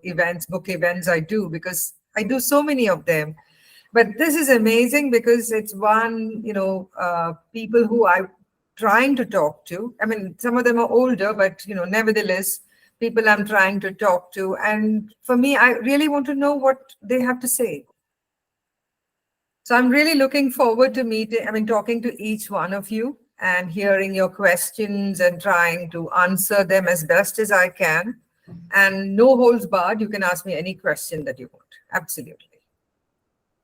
events, book events I do, because I do so many of them. But this is amazing because it's one, people who I'm trying to talk to. I mean, some of them are older, but, nevertheless, people I'm trying to talk to. And for me, I really want to know what they have to say. So I'm really looking forward to talking to each one of you and hearing your questions and trying to answer them as best as I can. And no holds barred. You can ask me any question that you want. Absolutely.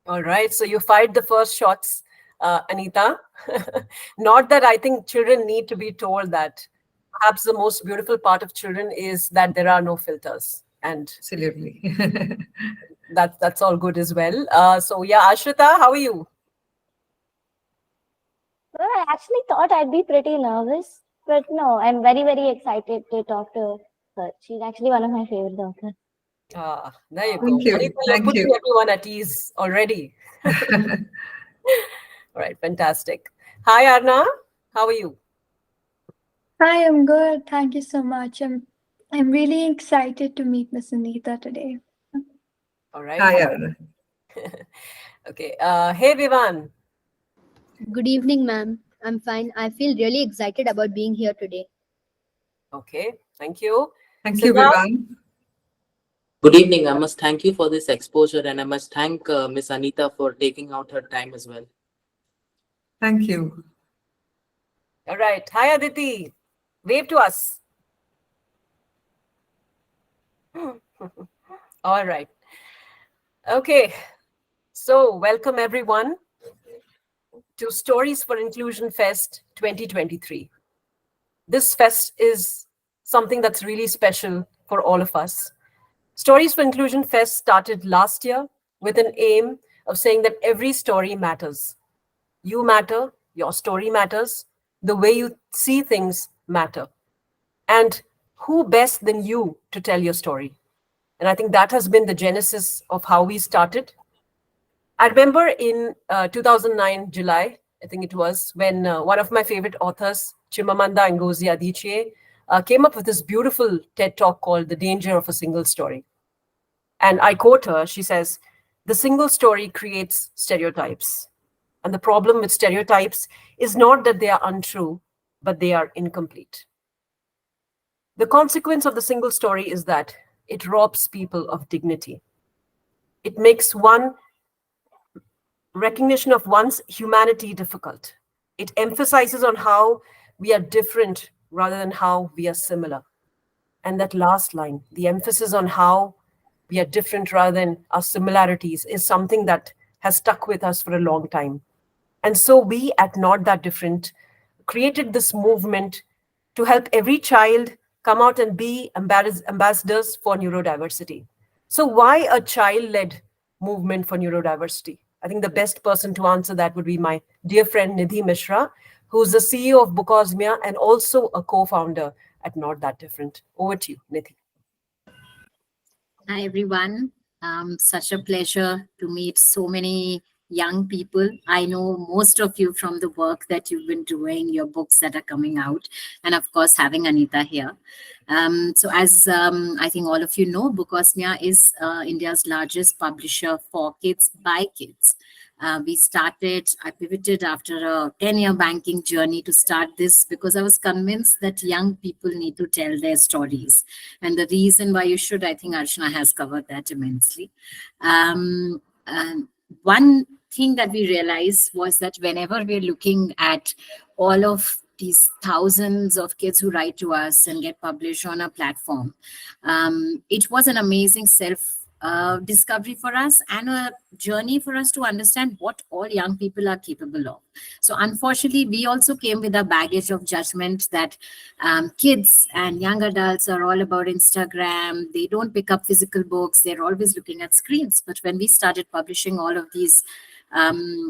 All right. So you fired the first shots, Anita. Not that I think children need to be told that. Perhaps the most beautiful part of children is that there are no filters. And absolutely. that's all good as well. So yeah, Ashrita, how are you? Well, I actually thought I'd be pretty nervous, but no, I'm very, very excited to talk to her. She's actually one of my favorite authors. There you go. Thank you. Anita, you're Thank putting you. everyone at ease already. All right, fantastic. Hi, Arna. How are you? Hi, I'm good. Thank you so much. I'm really excited to meet Miss Anita today. All right. Hi, Arna. Okay. Hey, Vivan. Good evening, ma'am. I'm fine. I feel really excited about being here today. Okay. Thank you. Thank you, Siddharth? Vivan. Good evening. I must thank you for this exposure, and I must thank Miss Anita for taking out her time as well. Thank you. All right. Hi, Aditi. Wave to us. All right. Okay. So, welcome everyone to Stories for Inclusion Fest 2023. This fest is something that's really special for all of us. Stories for Inclusion Fest started last year with an aim of saying that every story matters. You matter, your story matters, the way you see things matter. And who best than you to tell your story? And I think that has been the genesis of how we started. I remember in 2009, July, I think it was, when one of my favorite authors, Chimamanda Ngozi Adichie, came up with this beautiful TED talk called The Danger of a Single Story. And I quote her, she says, "The single story creates stereotypes. And the problem with stereotypes is not that they are untrue, but they are incomplete. The consequence of the single story is that it robs people of dignity. It makes one recognition of one's humanity difficult. It emphasizes on how we are different rather than how we are similar." And that last line, the emphasis on how we are different rather than our similarities, is something that has stuck with us for a long time. And so we at Not That Different created this movement to help every child come out and be ambassadors for neurodiversity. So why a child-led movement for neurodiversity? I think the best person to answer that would be my dear friend Nidhi Mishra, who's the CEO of Bookosmia and also a co-founder at Not That Different. Over to you, Nidhi. Hi, everyone. Such a pleasure to meet so many young people. I know most of you from the work that you've been doing, your books that are coming out, and of course, having Anita here. So as I think all of you know, Bookosmia is India's largest publisher for kids by kids. I pivoted after a 10-year banking journey to start this because I was convinced that young people need to tell their stories. And the reason why you should, I think Archana has covered that immensely. One thing that we realized was that whenever we're looking at all of these thousands of kids who write to us and get published on our platform, it was an amazing discovery for us and a journey for us to understand what all young people are capable of. So unfortunately, we also came with a baggage of judgment that kids and young adults are all about Instagram. They don't pick up physical books. They're always looking at screens. But when we started publishing all of these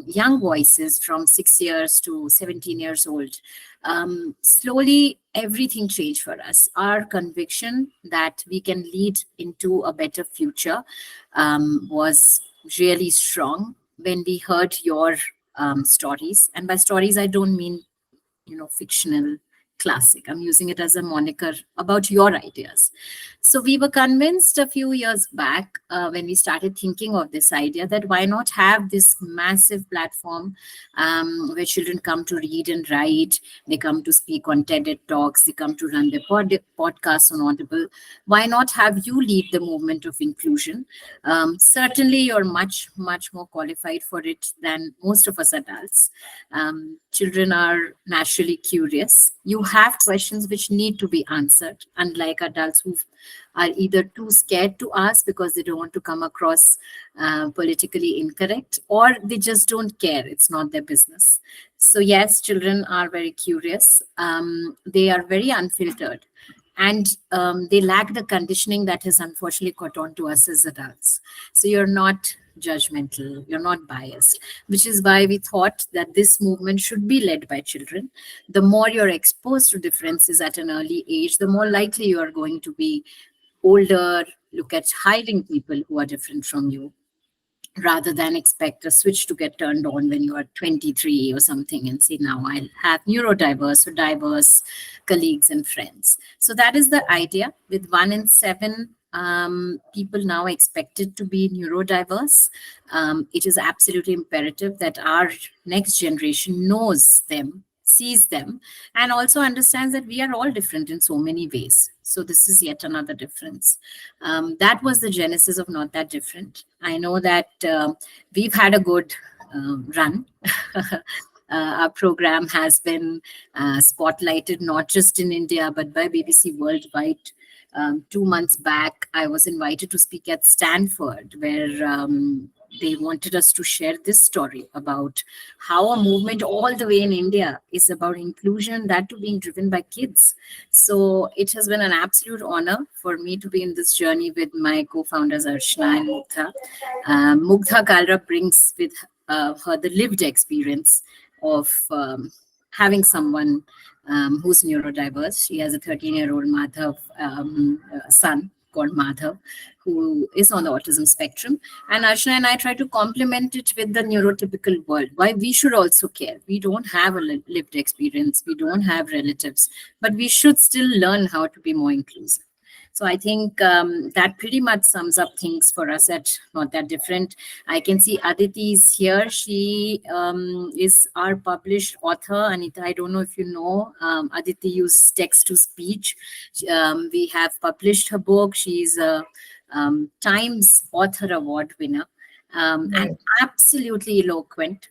young voices from 6 years to 17 years old, slowly everything changed for us. Our conviction that we can lead into a better future was really strong when we heard your stories. And by stories, I don't mean, fictional Classic. I'm using it as a moniker about your ideas. So we were convinced a few years back when we started thinking of this idea that why not have this massive platform where children come to read and write, they come to speak on TED Talks, they come to run their podcasts on Audible. Why not have you lead the movement of inclusion? Certainly, you're much, much more qualified for it than most of us adults. Children are naturally curious. You have questions which need to be answered, unlike adults who are either too scared to ask because they don't want to come across politically incorrect, or they just don't care. It's not their business. So yes, children are very curious. They are very unfiltered. And they lack the conditioning that has unfortunately caught on to us as adults. So you're not judgmental, you're not biased, which is why we thought that this movement should be led by children. The more you're exposed to differences at an early age, the more likely you are going to be older, look at hiring people who are different from you, rather than expect a switch to get turned on when you are 23 or something and say, now I'll have neurodiverse or diverse colleagues and friends. So that is the idea. With 1 in 7 people now expected to be neurodiverse, it is absolutely imperative that our next generation knows them, sees them, and also understands that we are all different in so many ways. So this is yet another difference. That was the genesis of Not That Different. I know that we've had a good run. Our program has been spotlighted not just in India, but by BBC worldwide. 2 months back, I was invited to speak at Stanford, where they wanted us to share this story about how a movement all the way in India is about inclusion, that too being driven by kids. So it has been an absolute honor for me to be in this journey with my co-founders, Archana and Mugdha. Mugdha Kalra brings with her the lived experience of having someone who's neurodiverse. She has a 13-year-old Madhav son called Madhav, who is on the autism spectrum. And Archana and I try to complement it with the neurotypical world, why we should also care. We don't have a lived experience, we don't have relatives, but we should still learn how to be more inclusive. So I think that pretty much sums up things for us at Not That Different. I can see Aditi is here. She is our published author. Anita, I don't know if you know, Aditi uses text to speech. We have published her book. She's a Times Author Award winner. And absolutely eloquent.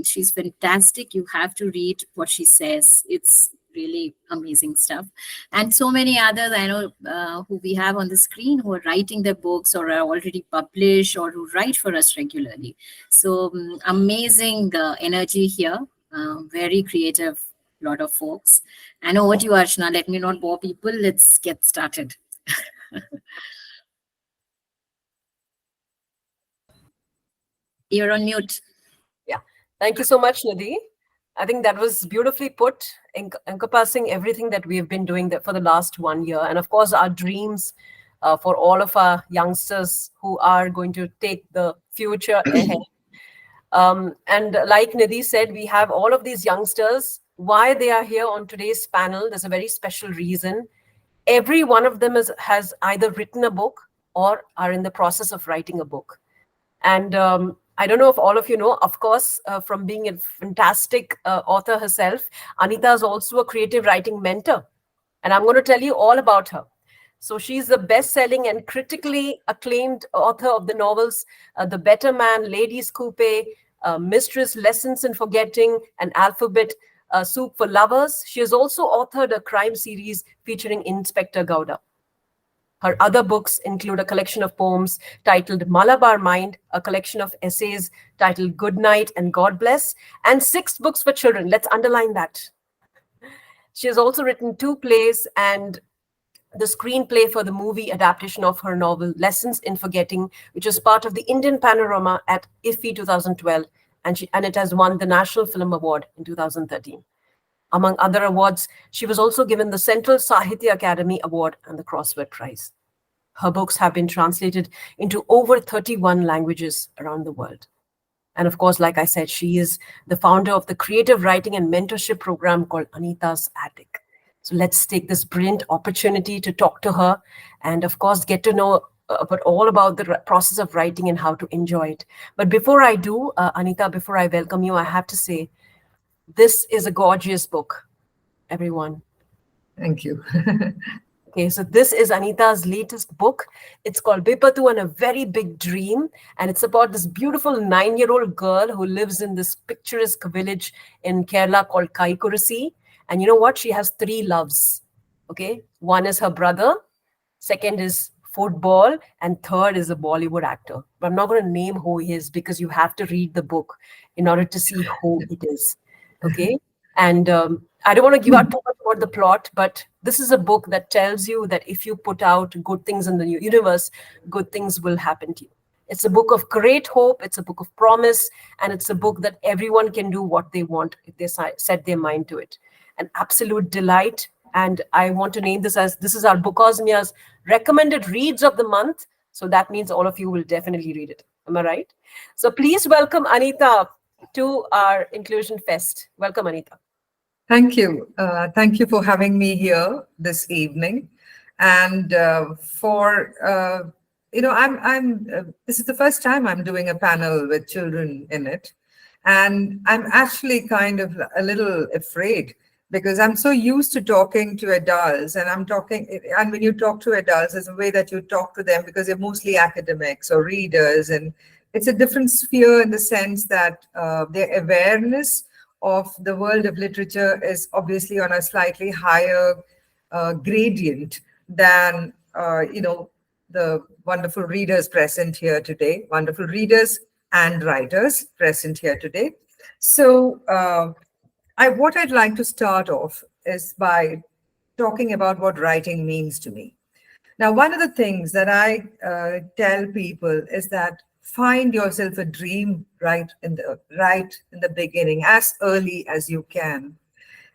She's fantastic. You have to read what she says. It's really amazing stuff. And so many others I know who we have on the screen who are writing their books or are already published or who write for us regularly. So amazing energy here, very creative, lot of folks. And over to you, Archana. Let me not bore people. Let's get started. You're on mute. Yeah. Thank you so much, Nidhi. I think that was beautifully put, encompassing everything that we have been doing for the last 1 year. And of course, our dreams for all of our youngsters who are going to take the future ahead. And like Nidhi said, we have all of these youngsters. Why they are here on today's panel, there's a very special reason. Every one of them has either written a book or are in the process of writing a book. And I don't know if all of you know, of course, from being a fantastic author herself, Anita is also a creative writing mentor. And I'm going to tell you all about her. So she's the best-selling and critically acclaimed author of the novels The Better Man, Ladies Coupe, Mistress, Lessons in Forgetting, and Alphabet Soup for Lovers. She has also authored a crime series featuring Inspector Gowda. Her other books include a collection of poems titled Malabar Mind, a collection of essays titled Good Night and God Bless, and 6 books for children. Let's underline that. She has also written 2 plays and the screenplay for the movie adaptation of her novel Lessons in Forgetting, which was part of the Indian Panorama at IFFI 2012, and it has won the National Film Award in 2013. Among other awards, she was also given the Central Sahitya Academy Award and the Crossword Prize. Her books have been translated into over 31 languages around the world. And of course, like I said, she is the founder of the creative writing and mentorship program called Anita's Attic. So let's take this brilliant opportunity to talk to her and, of course, get to know all about the process of writing and how to enjoy it. But before I do, Anita, before I welcome you, I have to say, this is a gorgeous book, everyone. Thank you. Okay, so this is Anita's latest book. It's called Bipathu and a Very Big Dream. And it's about this beautiful 9-year-old girl who lives in this picturesque village in Kerala called Kaikurasi. And you know what? She has 3 loves. Okay, one is her brother, second is football, and third is a Bollywood actor. But I'm not going to name who he is because you have to read the book in order to see who it is. Okay. And I don't want to give out too much about the plot, but this is a book that tells you that if you put out good things in the universe, good things will happen to you. It's a book of great hope. It's a book of promise. And it's a book that everyone can do what they want if they set their mind to it. An absolute delight. And I want to name this as, this is our Bookosmia's recommended reads of the month. So that means all of you will definitely read it. Am I right? So please welcome Anita to our Inclusion Fest. Welcome, Anita. Thank you. Thank you for having me here this evening. And this is the first time I'm doing a panel with children in it. And I'm actually kind of a little afraid because I'm so used to talking to adults, and when you talk to adults, there's a way that you talk to them because they're mostly academics or readers. And it's a different sphere in the sense that their awareness of the world of literature is obviously on a slightly higher gradient than, the wonderful readers present here today, wonderful readers and writers present here today. So what I'd like to start off is by talking about what writing means to me. Now, one of the things that I tell people is that find yourself a dream right in the beginning, as early as you can.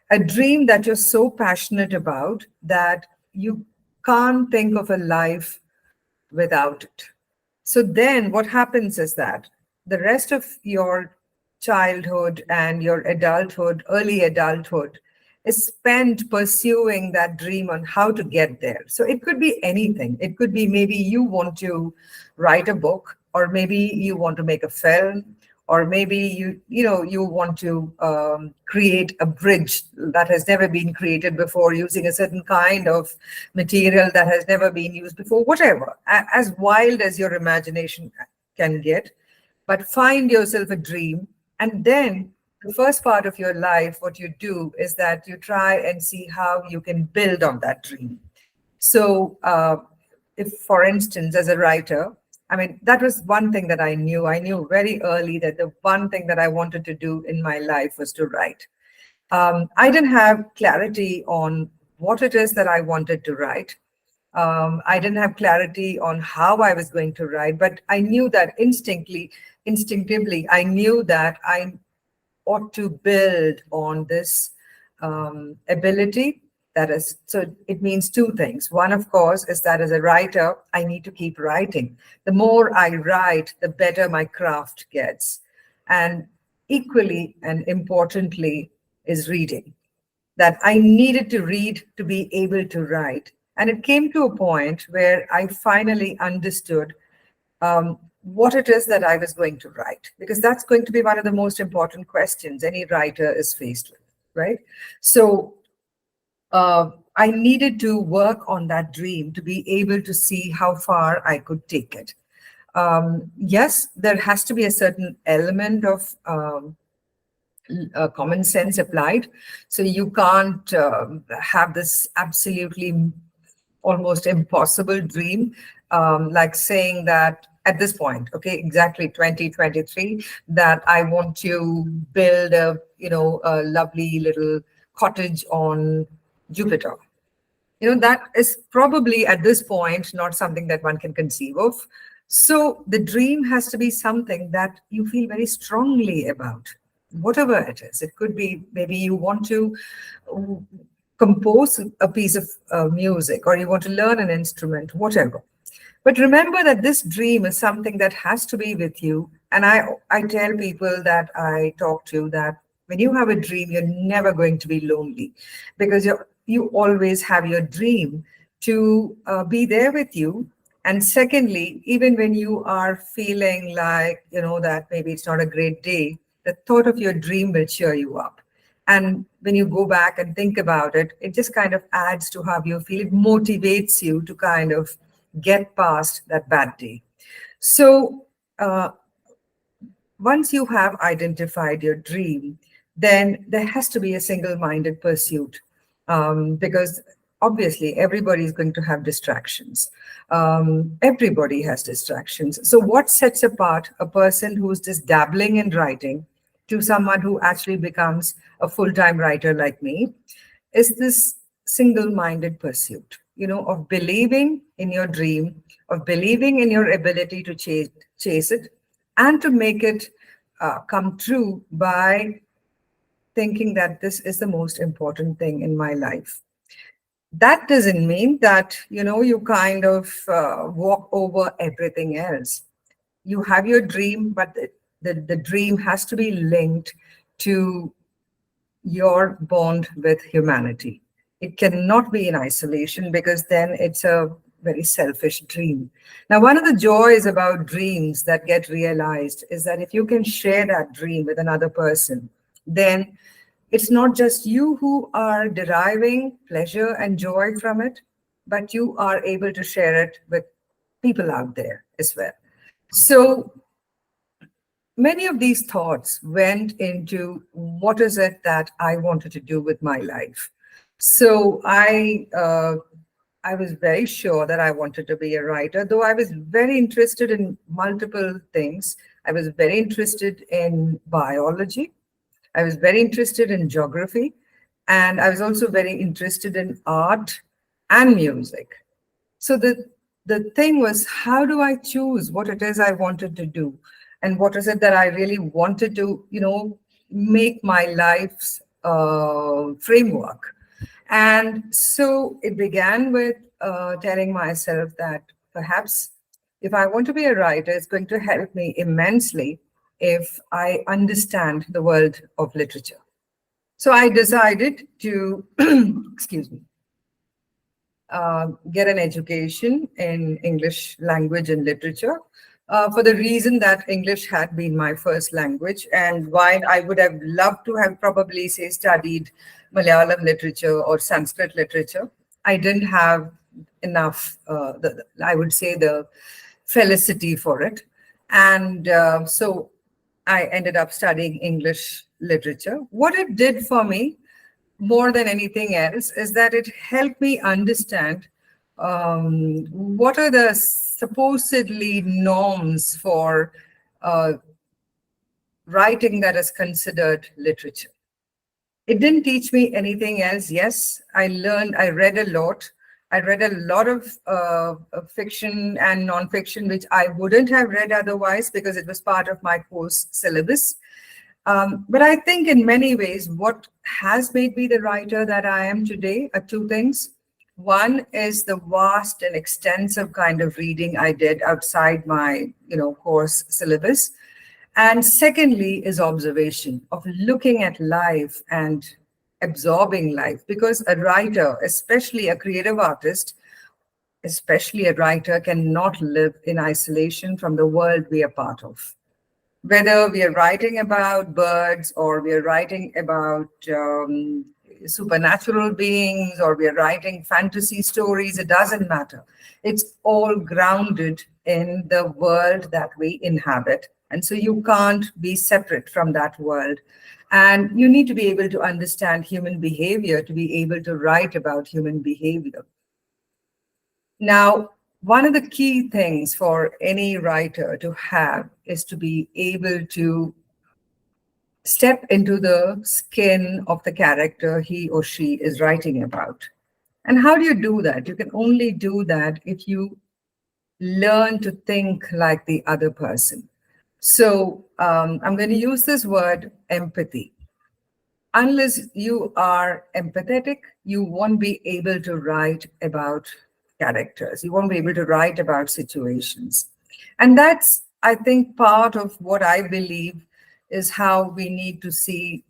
A dream that you're so passionate about that you can't think of a life without it. So then what happens is that the rest of your childhood and your adulthood, early adulthood, is spent pursuing that dream on how to get there. So it could be anything. It could be maybe you want to write a book, or maybe you want to make a film, or maybe you want to create a bridge that has never been created before using a certain kind of material that has never been used before, whatever, as wild as your imagination can get. But find yourself a dream, and then the first part of your life, what you do is that you try and see how you can build on that dream. So if, for instance, as a writer, that was one thing that I knew. I knew very early that the one thing that I wanted to do in my life was to write. I didn't have clarity on what it is that I wanted to write. I didn't have clarity on how I was going to write, but I knew that instinctively, I knew that I ought to build on this ability. That is, so it means 2 things. One, of course, is that as a writer, I need to keep writing. The more I write, the better my craft gets. And equally and importantly is reading. That I needed to read to be able to write. And it came to a point where I finally understood what it is that I was going to write, because that's going to be one of the most important questions any writer is faced with, right? So I needed to work on that dream to be able to see how far I could take it. Yes, there has to be a certain element of common sense applied. So you can't have this absolutely almost impossible dream, like saying that at this point, okay, exactly 2023, that I want to build a lovely little cottage on Jupiter. That is probably at this point not something that one can conceive of. So the dream has to be something that you feel very strongly about, whatever it is. It could be maybe you want to compose a piece of music, or you want to learn an instrument, whatever. But remember that this dream is something that has to be with you. And I tell people that I talk to that when you have a dream, you're never going to be lonely, because you always have your dream to be there with you. And secondly, even when you are feeling like, that maybe it's not a great day, the thought of your dream will cheer you up. And when you go back and think about it, it just kind of adds to how you feel. It motivates you to kind of get past that bad day. So once you have identified your dream, then there has to be a single-minded pursuit, because obviously everybody is going to have distractions. Everybody has distractions. So what sets apart a person who's just dabbling in writing to someone who actually becomes a full-time writer like me is this single-minded pursuit, of believing in your dream, of believing in your ability to chase it, and to make it come true by thinking that this is the most important thing in my life. That doesn't mean that, you kind of walk over everything else. You have your dream, but the dream has to be linked to your bond with humanity. It cannot be in isolation, because then it's a very selfish dream. Now, one of the joys about dreams that get realized is that if you can share that dream with another person, then it's not just you who are deriving pleasure and joy from it, but you are able to share it with people out there as well. So many of these thoughts went into what is it that I wanted to do with my life. So I was very sure that I wanted to be a writer, though I was very interested in multiple things. I was very interested in biology. I was very interested in geography. And I was also very interested in art and music. So the thing was, how do I choose what it is I wanted to do? And what is it that I really wanted to, make my life's framework? And so it began with telling myself that perhaps if I want to be a writer, it's going to help me immensely if I understand the world of literature. So I decided to, excuse me, get an education in English language and literature, for the reason that English had been my first language. And while I would have loved to have probably, say, studied Malayalam literature or Sanskrit literature, I didn't have enough, I would say, the felicity for it. And so I ended up studying English literature. What it did for me, more than anything else, is that it helped me understand what are the supposedly norms for writing that is considered literature. It didn't teach me anything else. Yes, I read a lot. I read a lot of fiction and non-fiction, which I wouldn't have read otherwise because it was part of my course syllabus. But I think in many ways, what has made me the writer that I am today are two things. One is the vast and extensive kind of reading I did outside my, course syllabus. And secondly is observation, of looking at life and absorbing life. Because a writer, especially a creative artist, especially a writer, cannot live in isolation from the world we are part of. Whether we are writing about birds, or we are writing about supernatural beings, or we are writing fantasy stories, it doesn't matter. It's all grounded in the world that we inhabit. And so you can't be separate from that world. And you need to be able to understand human behavior to be able to write about human behavior. Now, one of the key things for any writer to have is to be able to step into the skin of the character he or she is writing about. And how do you do that? You can only do that if you learn to think like the other person. So I'm going to use this word empathy. Unless you are empathetic, you won't be able to write about characters. You won't be able to write about situations. And that's, I think, part of what I believe is how we need to see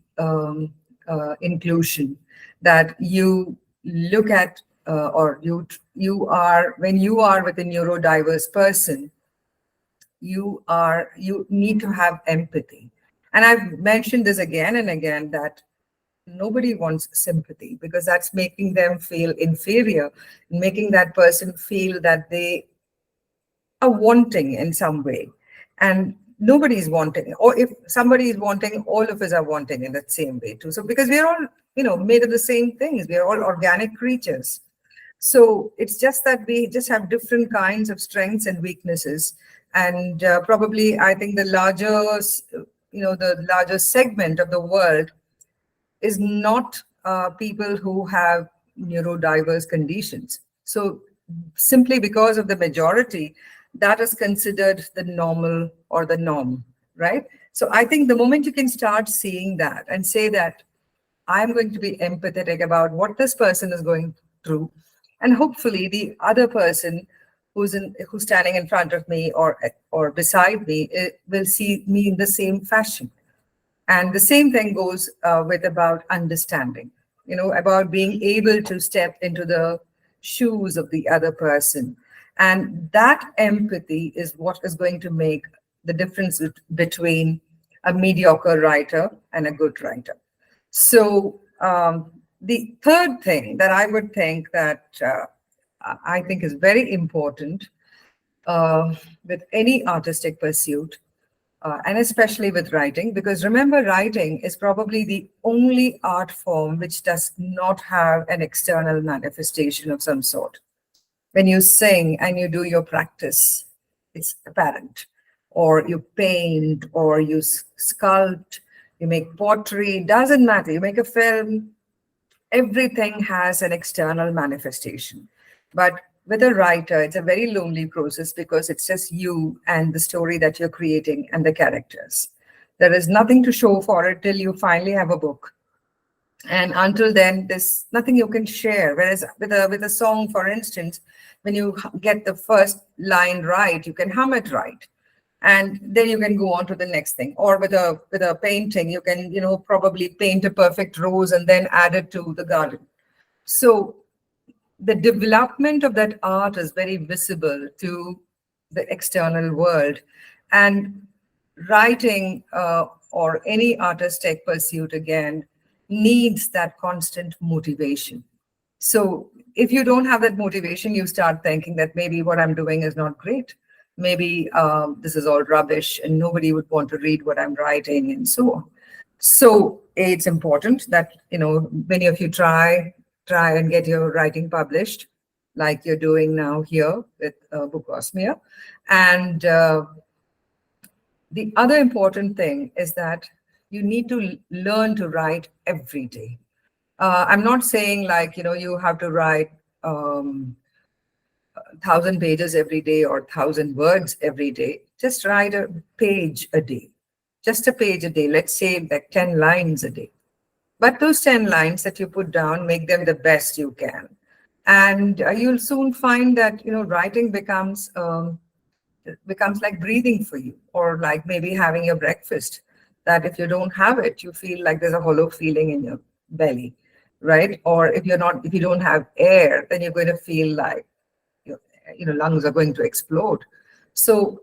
inclusion, that you look at or you are, when you are with a neurodiverse person, you need to have empathy. And I've mentioned this again and again, that nobody wants sympathy, because that's making them feel inferior, making that person feel that they are wanting in some way. And nobody's wanting, or if somebody is wanting, all of us are wanting in that same way too. So because we're all, made of the same things, we're all organic creatures. So it's just that we just have different kinds of strengths and weaknesses. And probably, I think the larger segment of the world is not people who have neurodiverse conditions. So simply because of the majority, that is considered the normal or the norm, right? So I think the moment you can start seeing that and say that I'm going to be empathetic about what this person is going through, and hopefully the other person who's standing in front of me or beside me will see me in the same fashion. And the same thing goes with about understanding, about being able to step into the shoes of the other person. And that empathy is what is going to make the difference between a mediocre writer and a good writer. So the third thing that I would think that I think is very important with any artistic pursuit, and especially with writing, because remember, writing is probably the only art form which does not have an external manifestation of some sort. When you sing and you do your practice, it's apparent. Or you paint, or you sculpt, you make pottery, doesn't matter. You make a film, everything has an external manifestation. But with a writer, it's a very lonely process, because it's just you and the story that you're creating and the characters. There is nothing to show for it till you finally have a book. And until then, there's nothing you can share. Whereas with a song, for instance, when you get the first line right, you can hum it right. And then you can go on to the next thing. Or with a painting, you can, probably paint a perfect rose and then add it to the garden. So the development of that art is very visible to the external world. And writing or any artistic pursuit, again, needs that constant motivation. So if you don't have that motivation, you start thinking that maybe what I'm doing is not great. Maybe this is all rubbish and nobody would want to read what I'm writing, and so on. So it's important that, many of you try and get your writing published, like you're doing now here with Bookosmia. And the other important thing is that you need to learn to write every day. I'm not saying like, you have to write 1,000 pages every day or 1,000 words every day. Just write a page a day, just a page a day. Let's say like 10 lines a day. But those 10 lines that you put down, make them the best you can. And you'll soon find that, writing becomes like breathing for you, or like maybe having your breakfast, that if you don't have it, you feel like there's a hollow feeling in your belly, right? Or if you don't have air, then you're going to feel like your lungs are going to explode. So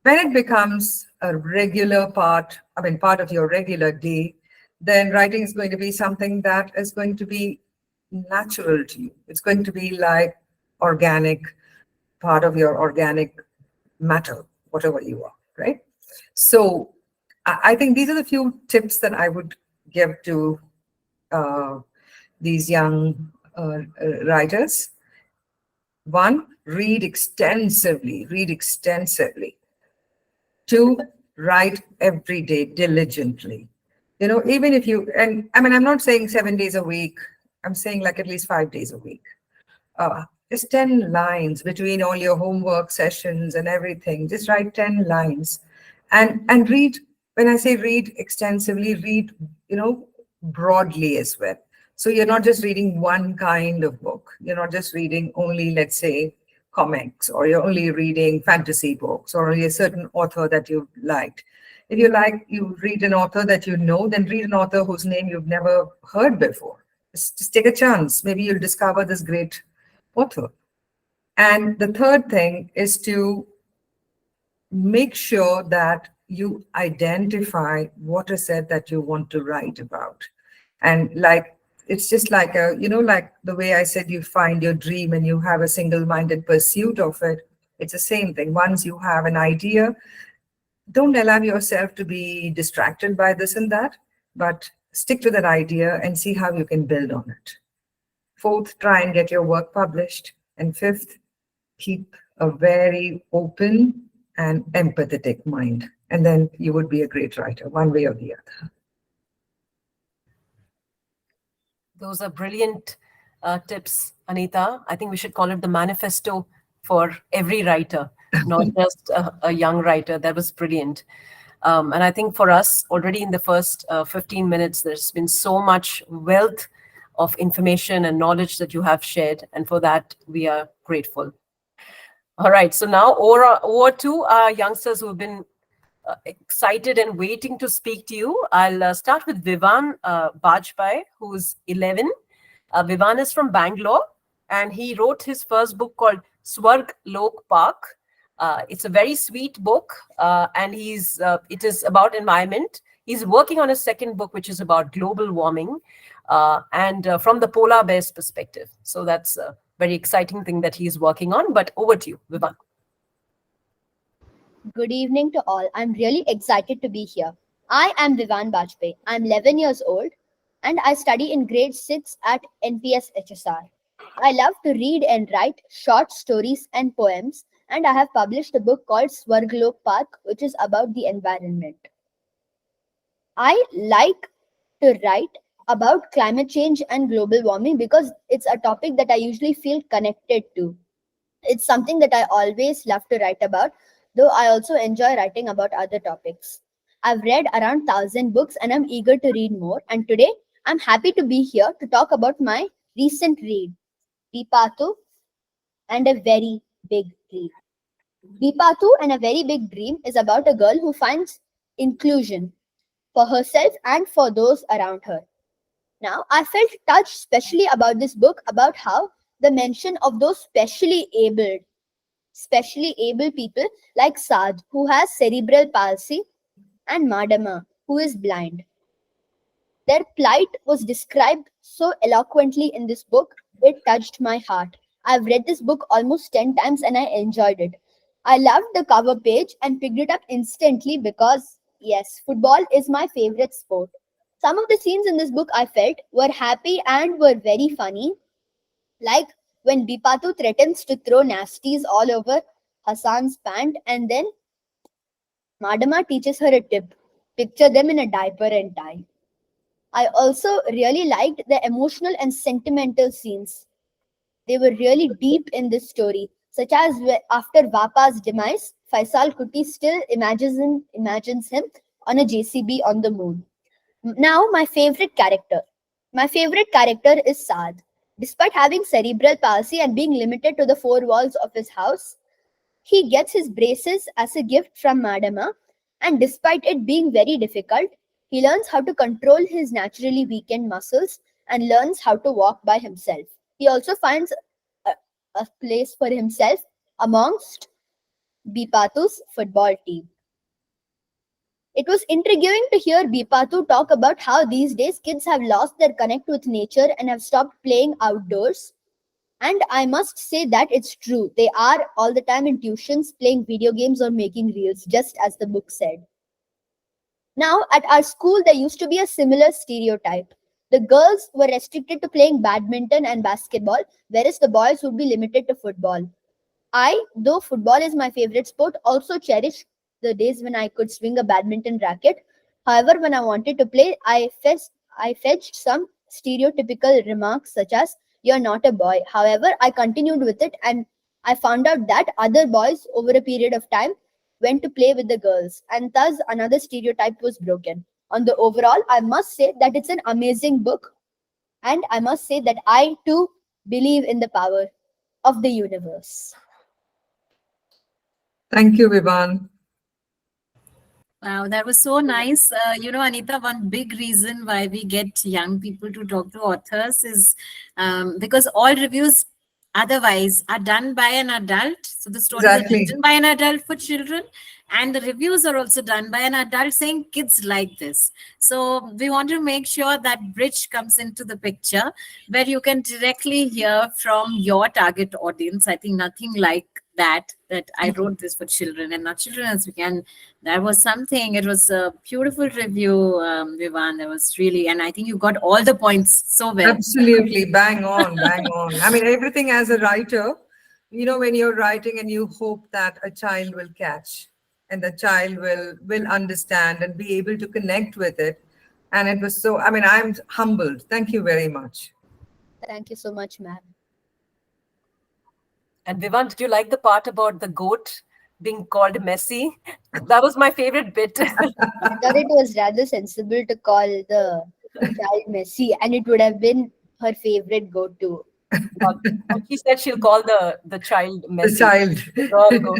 when it becomes a regular part of your regular day, then writing is going to be something that is going to be natural to you. It's going to be like organic, part of your organic matter, whatever you are, right? So I think these are the few tips that I would give to these young writers. One, read extensively. Two, write every day diligently. Even if you, and I'm not saying 7 days a week, I'm saying like at least 5 days a week. Just 10 lines between all your homework sessions and everything. Just write 10 lines and read. When I say read extensively, read, broadly as well. So you're not just reading one kind of book. You're not just reading only, let's say, comics, or you're only reading fantasy books, or only a certain author that you liked. If you read an author that then read an author whose name you've never heard before. Just take a chance. Maybe you'll discover this great author. And the third thing is to make sure that you identify what is it that you want to write about. And like, it's just like like the way I said, you find your dream and you have a single-minded pursuit of it. It's the same thing. Once you have an idea, don't allow yourself to be distracted by this and that, but stick to that idea and see how you can build on it. Fourth, try and get your work published. And fifth, keep a very open and empathetic mind. And then you would be a great writer, one way or the other. Those are brilliant tips, Anita. I think we should call it the manifesto for every writer, not just a young writer. That was brilliant. And I think for us, already in the first 15 minutes, there's been so much wealth of information and knowledge that you have shared. And for that, we are grateful. All right. So now over to our youngsters who have been excited and waiting to speak to you. I'll start with Vivan Bajpai, who's 11. Vivan is from Bangalore, and he wrote his first book called Swarg Lok Park. It's a very sweet book, and it is about environment. He's working on a second book, which is about global warming, and from the polar bear's perspective. So that's a very exciting thing that he's working on. But over to you, Vivan. Good evening to all. I'm really excited to be here. I am Vivan Bajpai. I'm 11 years old and I study in grade 6 at NPS HSR. I love to read and write short stories and poems, and I have published a book called Swarg Lok Park, which is about the environment. I like to write about climate change and global warming because it's a topic that I usually feel connected to. It's something that I always love to write about, though I also enjoy writing about other topics. I've read around 1,000 books and I'm eager to read more. And today, I'm happy to be here to talk about my recent read, Bipathu and a Very Big Dream. Bipathu and a Very Big Dream is about a girl who finds inclusion for herself and for those around her. Now, I felt touched especially about this book, about how the mention of those specially able people like Saad, who has cerebral palsy, and Madama, who is blind. Their plight was described so eloquently in this book, it touched my heart. I've read this book almost 10 times and I enjoyed it. I loved the cover page and picked it up instantly because, yes, football is my favorite sport. Some of the scenes in this book I felt were happy and were very funny, like when Bipathu threatens to throw nasties all over Hassan's pant and then Madama teaches her a tip. Picture them in a diaper and tie. I also really liked the emotional and sentimental scenes. They were really deep in this story, such as after Vapa's demise, Faisal Kuti still imagines him on a JCB on the moon. Now, my favorite character. My favorite character is Saad. Despite having cerebral palsy and being limited to the four walls of his house, he gets his braces as a gift from Madama, and despite it being very difficult, he learns how to control his naturally weakened muscles and learns how to walk by himself. He also finds a place for himself amongst Bipathu's football team. It was intriguing to hear Bipathu talk about how these days kids have lost their connect with nature and have stopped playing outdoors. And I must say that it's true. They are all the time in tuitions playing video games or making reels, just as the book said. Now, at our school, there used to be a similar stereotype. The girls were restricted to playing badminton and basketball, whereas the boys would be limited to football. I, though football is my favorite sport, also cherish the days when I could swing a badminton racket. However, when I wanted to play, I fetched some stereotypical remarks such as, "You're not a boy." However, I continued with it and I found out that other boys over a period of time went to play with the girls, and thus another stereotype was broken. On the overall, I must say that it's an amazing book, and I must say that I too believe in the power of the universe. Thank you, Vivan. Wow, that was so nice. Anita, one big reason why we get young people to talk to authors is because all reviews otherwise are done by an adult. So the stories are Exactly. written by an adult for children, and the reviews are also done by an adult saying kids like this. So we want to make sure that bridge comes into the picture where you can directly hear from your target audience. I think nothing like that I wrote this for children and not children as we can. That was something. It was a beautiful review, Vivan. That was really, and I think you got all the points so well. Absolutely, bang on, bang on. I mean, everything as a writer, when you're writing and you hope that a child will catch and the child will understand and be able to connect with it. And it was so, I mean, I'm humbled. Thank you very much. Thank you so much, ma'am. And Vivan, did you like the part about the goat being called Messi? That was my favorite bit. I thought it was rather sensible to call the child Messi, and it would have been her favorite go-to. She said she'll call the child Messi. The child. Girl goat.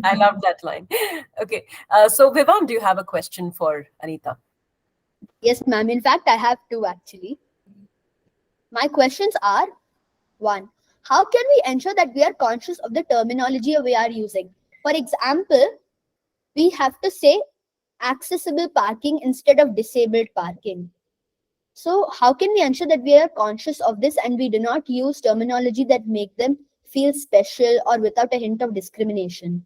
I love that line. Okay. So Vivan, do you have a question for Anita? Yes, ma'am. In fact, I have two actually. My questions are: one, how can we ensure that we are conscious of the terminology we are using? For example, we have to say accessible parking instead of disabled parking. So how can we ensure that we are conscious of this and we do not use terminology that make them feel special or without a hint of discrimination?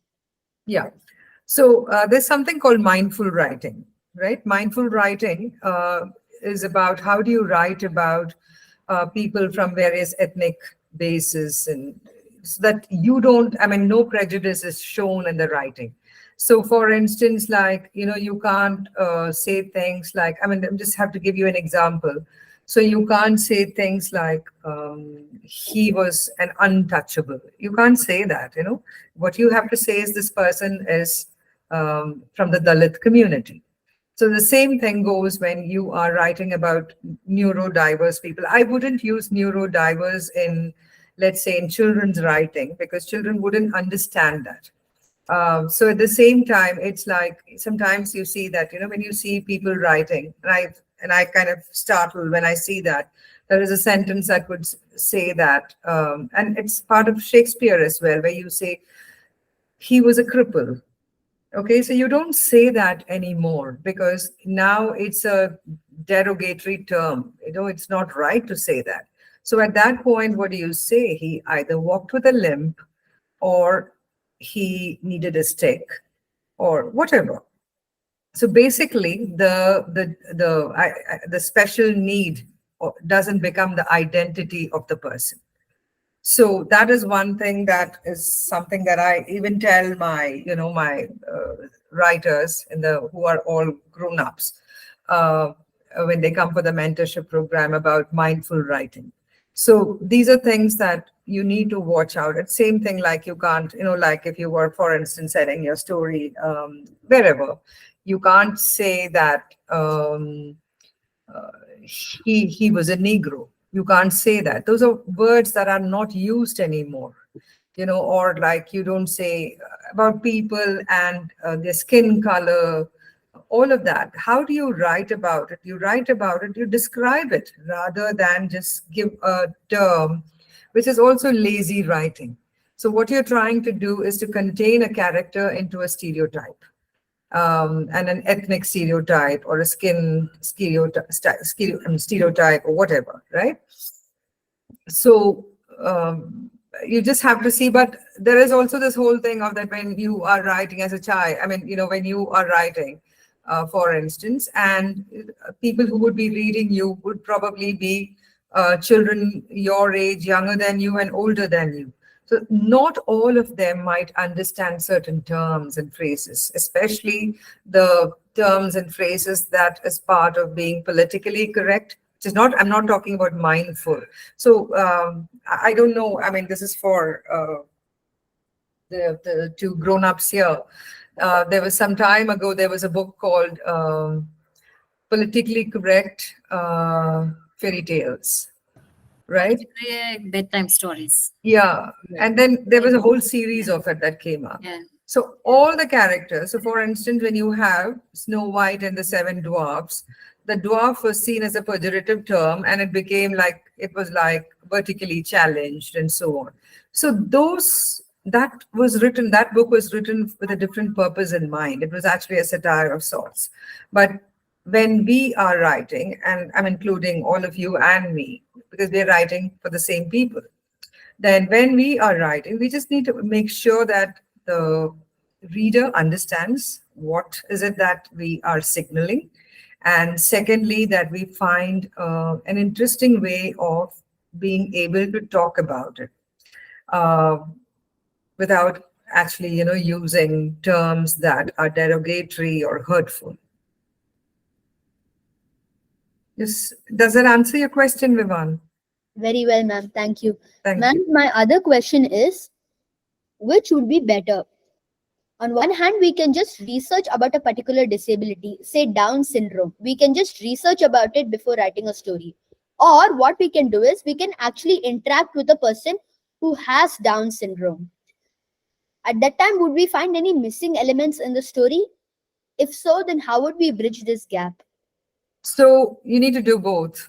Yeah. So there's something called mindful writing, right? Mindful writing is about how do you write about people from various ethnic bases, and so that you don't, I mean, no prejudice is shown in the writing. So for instance, like, you can't say things like, I mean, I just have to give you an example. So you can't say things like, he was an untouchable. You can't say that, What you have to say is this person is from the Dalit community. So the same thing goes when you are writing about neurodiverse people. I wouldn't use neurodiverse in, let's say, in children's writing, because children wouldn't understand that. So at the same time, it's like sometimes you see that, when you see people writing, and I kind of startle when I see that there is a sentence that would say that, and it's part of Shakespeare as well, where you say, he was a cripple. Okay, so you don't say that anymore because now it's a derogatory term. It's not right to say that. So at that point, what do you say? He either walked with a limp, or he needed a stick, or whatever. So basically, the special need doesn't become the identity of the person. So that is one thing that is something that I even tell my, my writers who are all grown-ups when they come for the mentorship program about mindful writing. So these are things that you need to watch out. It's same thing like you can't, like if you were, for instance, setting your story wherever, you can't say that he was a Negro. You can't say that. Those are words that are not used anymore, or like you don't say about people and their skin color, all of that. How do you write about it? You write about it, you describe it rather than just give a term, which is also lazy writing. So what you're trying to do is to contain a character into a stereotype. And an ethnic stereotype or a skin stereotype or whatever, right? So you just have to see, but there is also this whole thing of that when you are writing as a child, I mean, when you are writing, for instance, and people who would be reading you would probably be children your age, younger than you and older than you. So not all of them might understand certain terms and phrases, especially the terms and phrases that is part of being politically correct, which is not, I'm not talking about mindful. So I don't know, I mean, this is for the two grown-ups here. There was some time ago, there was a book called Politically Correct Fairy Tales. Right? Bedtime stories. Yeah. And then there was a whole series of it that came up. Yeah. So all the characters, so for instance, when you have Snow White and the Seven Dwarfs, the dwarf was seen as a pejorative term and it became like, it was like vertically challenged and so on. So that book was written with a different purpose in mind. It was actually a satire of sorts. But when we are writing, and I'm including all of you and me, because we're writing for the same people, then when we are writing, we just need to make sure that the reader understands what is it that we are signaling. And secondly, that we find an interesting way of being able to talk about it without actually, using terms that are derogatory or hurtful. Yes. Does that answer your question, Vivan? Very well, ma'am. Thank you. Thank Ma'am, you. my other question is, which would be better? On one hand, we can just research about a particular disability, say Down syndrome. We can just research about it before writing a story. Or what we can do is we can actually interact with a person who has Down syndrome. At that time, would we find any missing elements in the story? If so, then how would we bridge this gap? So you need to do both.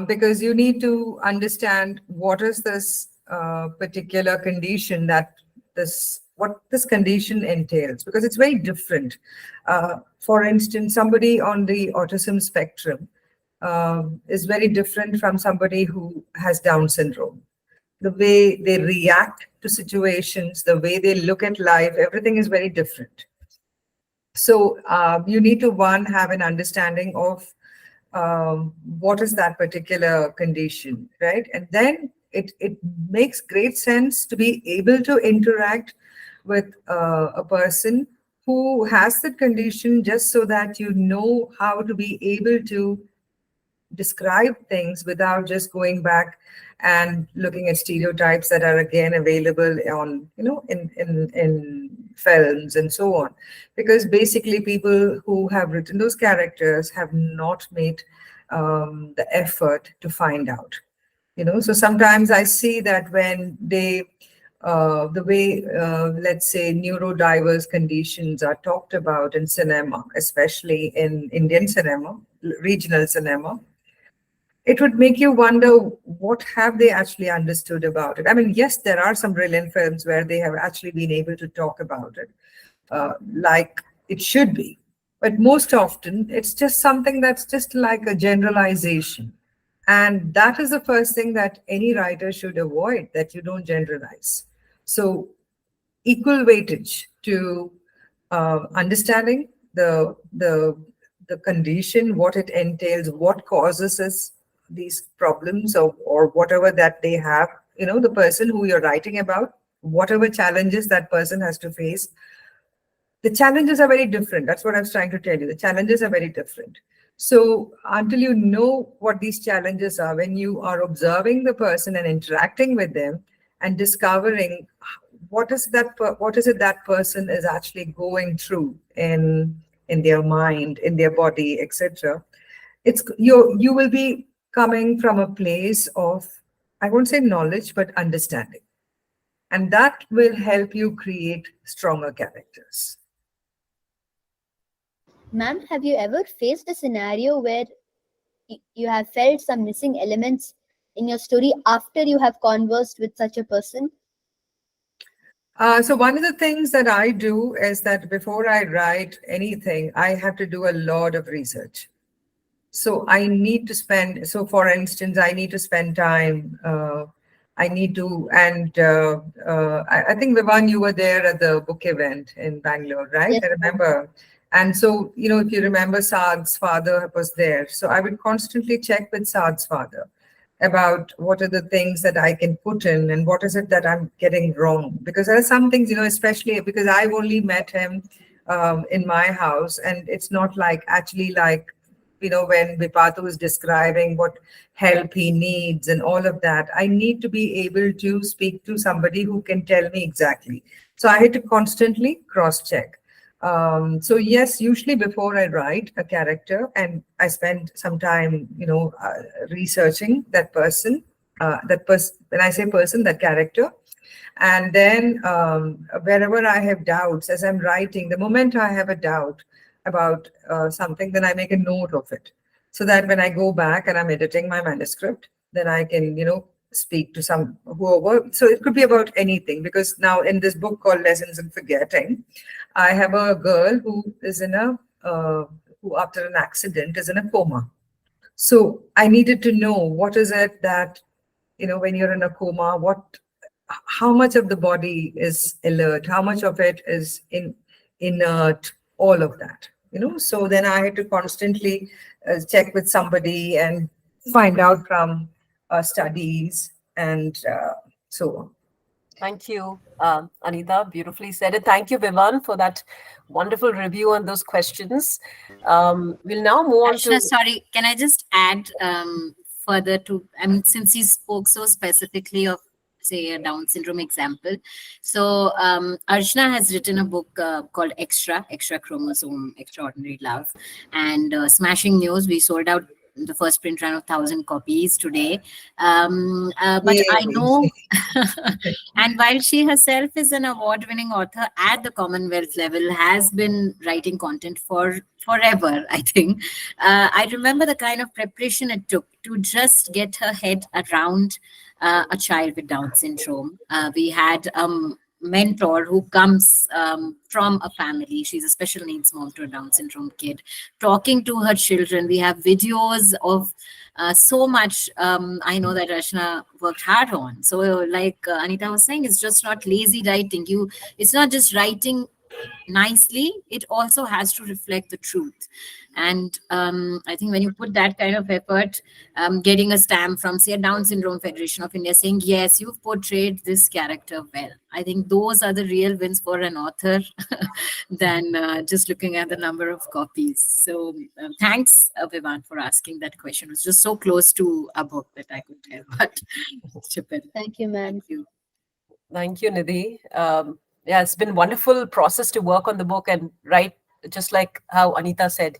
Because you need to understand what is this particular condition what this condition entails, because it's very different. For instance, somebody on the autism spectrum is very different from somebody who has Down syndrome. The way they react to situations, the way they look at life, everything is very different. So you need to, one, have an understanding of what is that particular condition, right? And then it makes great sense to be able to interact with a person who has that condition, just so that you know how to be able to describe things without just going back and looking at stereotypes that are again available on, in films and so on. Because basically people who have written those characters have not made the effort to find out. So sometimes I see that when they the way let's say neurodiverse conditions are talked about in cinema, especially in Indian cinema, regional cinema, it would make you wonder, what have they actually understood about it? I mean, yes, there are some brilliant films where they have actually been able to talk about it like it should be. But most often, it's just something that's just like a generalization. And that is the first thing that any writer should avoid, that you don't generalize. So equal weightage to understanding the condition, what it entails, what causes us these problems, or whatever that they have, the person who you're writing about, whatever challenges that person has to face. The challenges are very different. That's what I was trying to tell you. The challenges are very different. So until you know what these challenges are, when you are observing the person and interacting with them and discovering what is it that person is actually going through in their mind, in their body, etc., you will be coming from a place of, I won't say knowledge, but understanding. And that will help you create stronger characters. Ma'am, have you ever faced a scenario where you have felt some missing elements in your story after you have conversed with such a person? So one of the things that I do is that before I write anything, I have to do a lot of research. So I need to spend, so for instance, I need to spend time. I need to, and I think, Vivan, you were there at the book event in Bangalore, right? Yes. I remember. And so, if you remember, Saad's father was there. So I would constantly check with Saad's father about what are the things that I can put in and what is it that I'm getting wrong. Because there are some things, especially because I've only met him in my house, and it's not like actually like, when Bipathu is describing what help he needs and all of that, I need to be able to speak to somebody who can tell me exactly. So I had to constantly cross-check. So yes, usually before I write a character, and I spend some time, researching that person, when I say person, that character. And then wherever I have doubts, as I'm writing, the moment I have a doubt about something, then I make a note of it. So that when I go back and I'm editing my manuscript, then I can, speak to some whoever. So it could be about anything, because now in this book called Lessons in Forgetting, I have a girl who is who after an accident is in a coma. So I needed to know what is it that, when you're in a coma, how much of the body is alert, how much of it is inert, all of that, So then I had to constantly check with somebody and find out from studies and so on. Thank you, Anita. Beautifully said. And thank you, Vivan, for that wonderful review on those questions. We'll now move on Archana, to. sorry, can I just add further to, I mean, since he spoke so specifically of, say, a Down syndrome example. So Archana has written a book called Extra Chromosome, Extraordinary Love, and smashing news. We sold out the first print run of 1,000 copies today. But I know, and while she herself is an award-winning author at the Commonwealth level, has been writing content for forever, I think. I remember the kind of preparation it took to just get her head around a child with Down syndrome. We had mentor who comes from a family. She's a special needs mom to a Down syndrome kid, talking to her children. We have videos of so much. I know that Rashna worked hard on. So like Anita was saying, it's just not lazy writing. It's not just writing nicely, it also has to reflect the truth. And I think when you put that kind of effort, getting a stamp from, say, a Down Syndrome Federation of India saying, yes, you've portrayed this character well, I think those are the real wins for an author than just looking at the number of copies. So thanks, Vivan, for asking that question. It was just so close to a book that I could tell. But Thank you, ma'am. thank you. Thank you, Nidhi. Yeah, it's been a wonderful process to work on the book and write, just like how Anita said,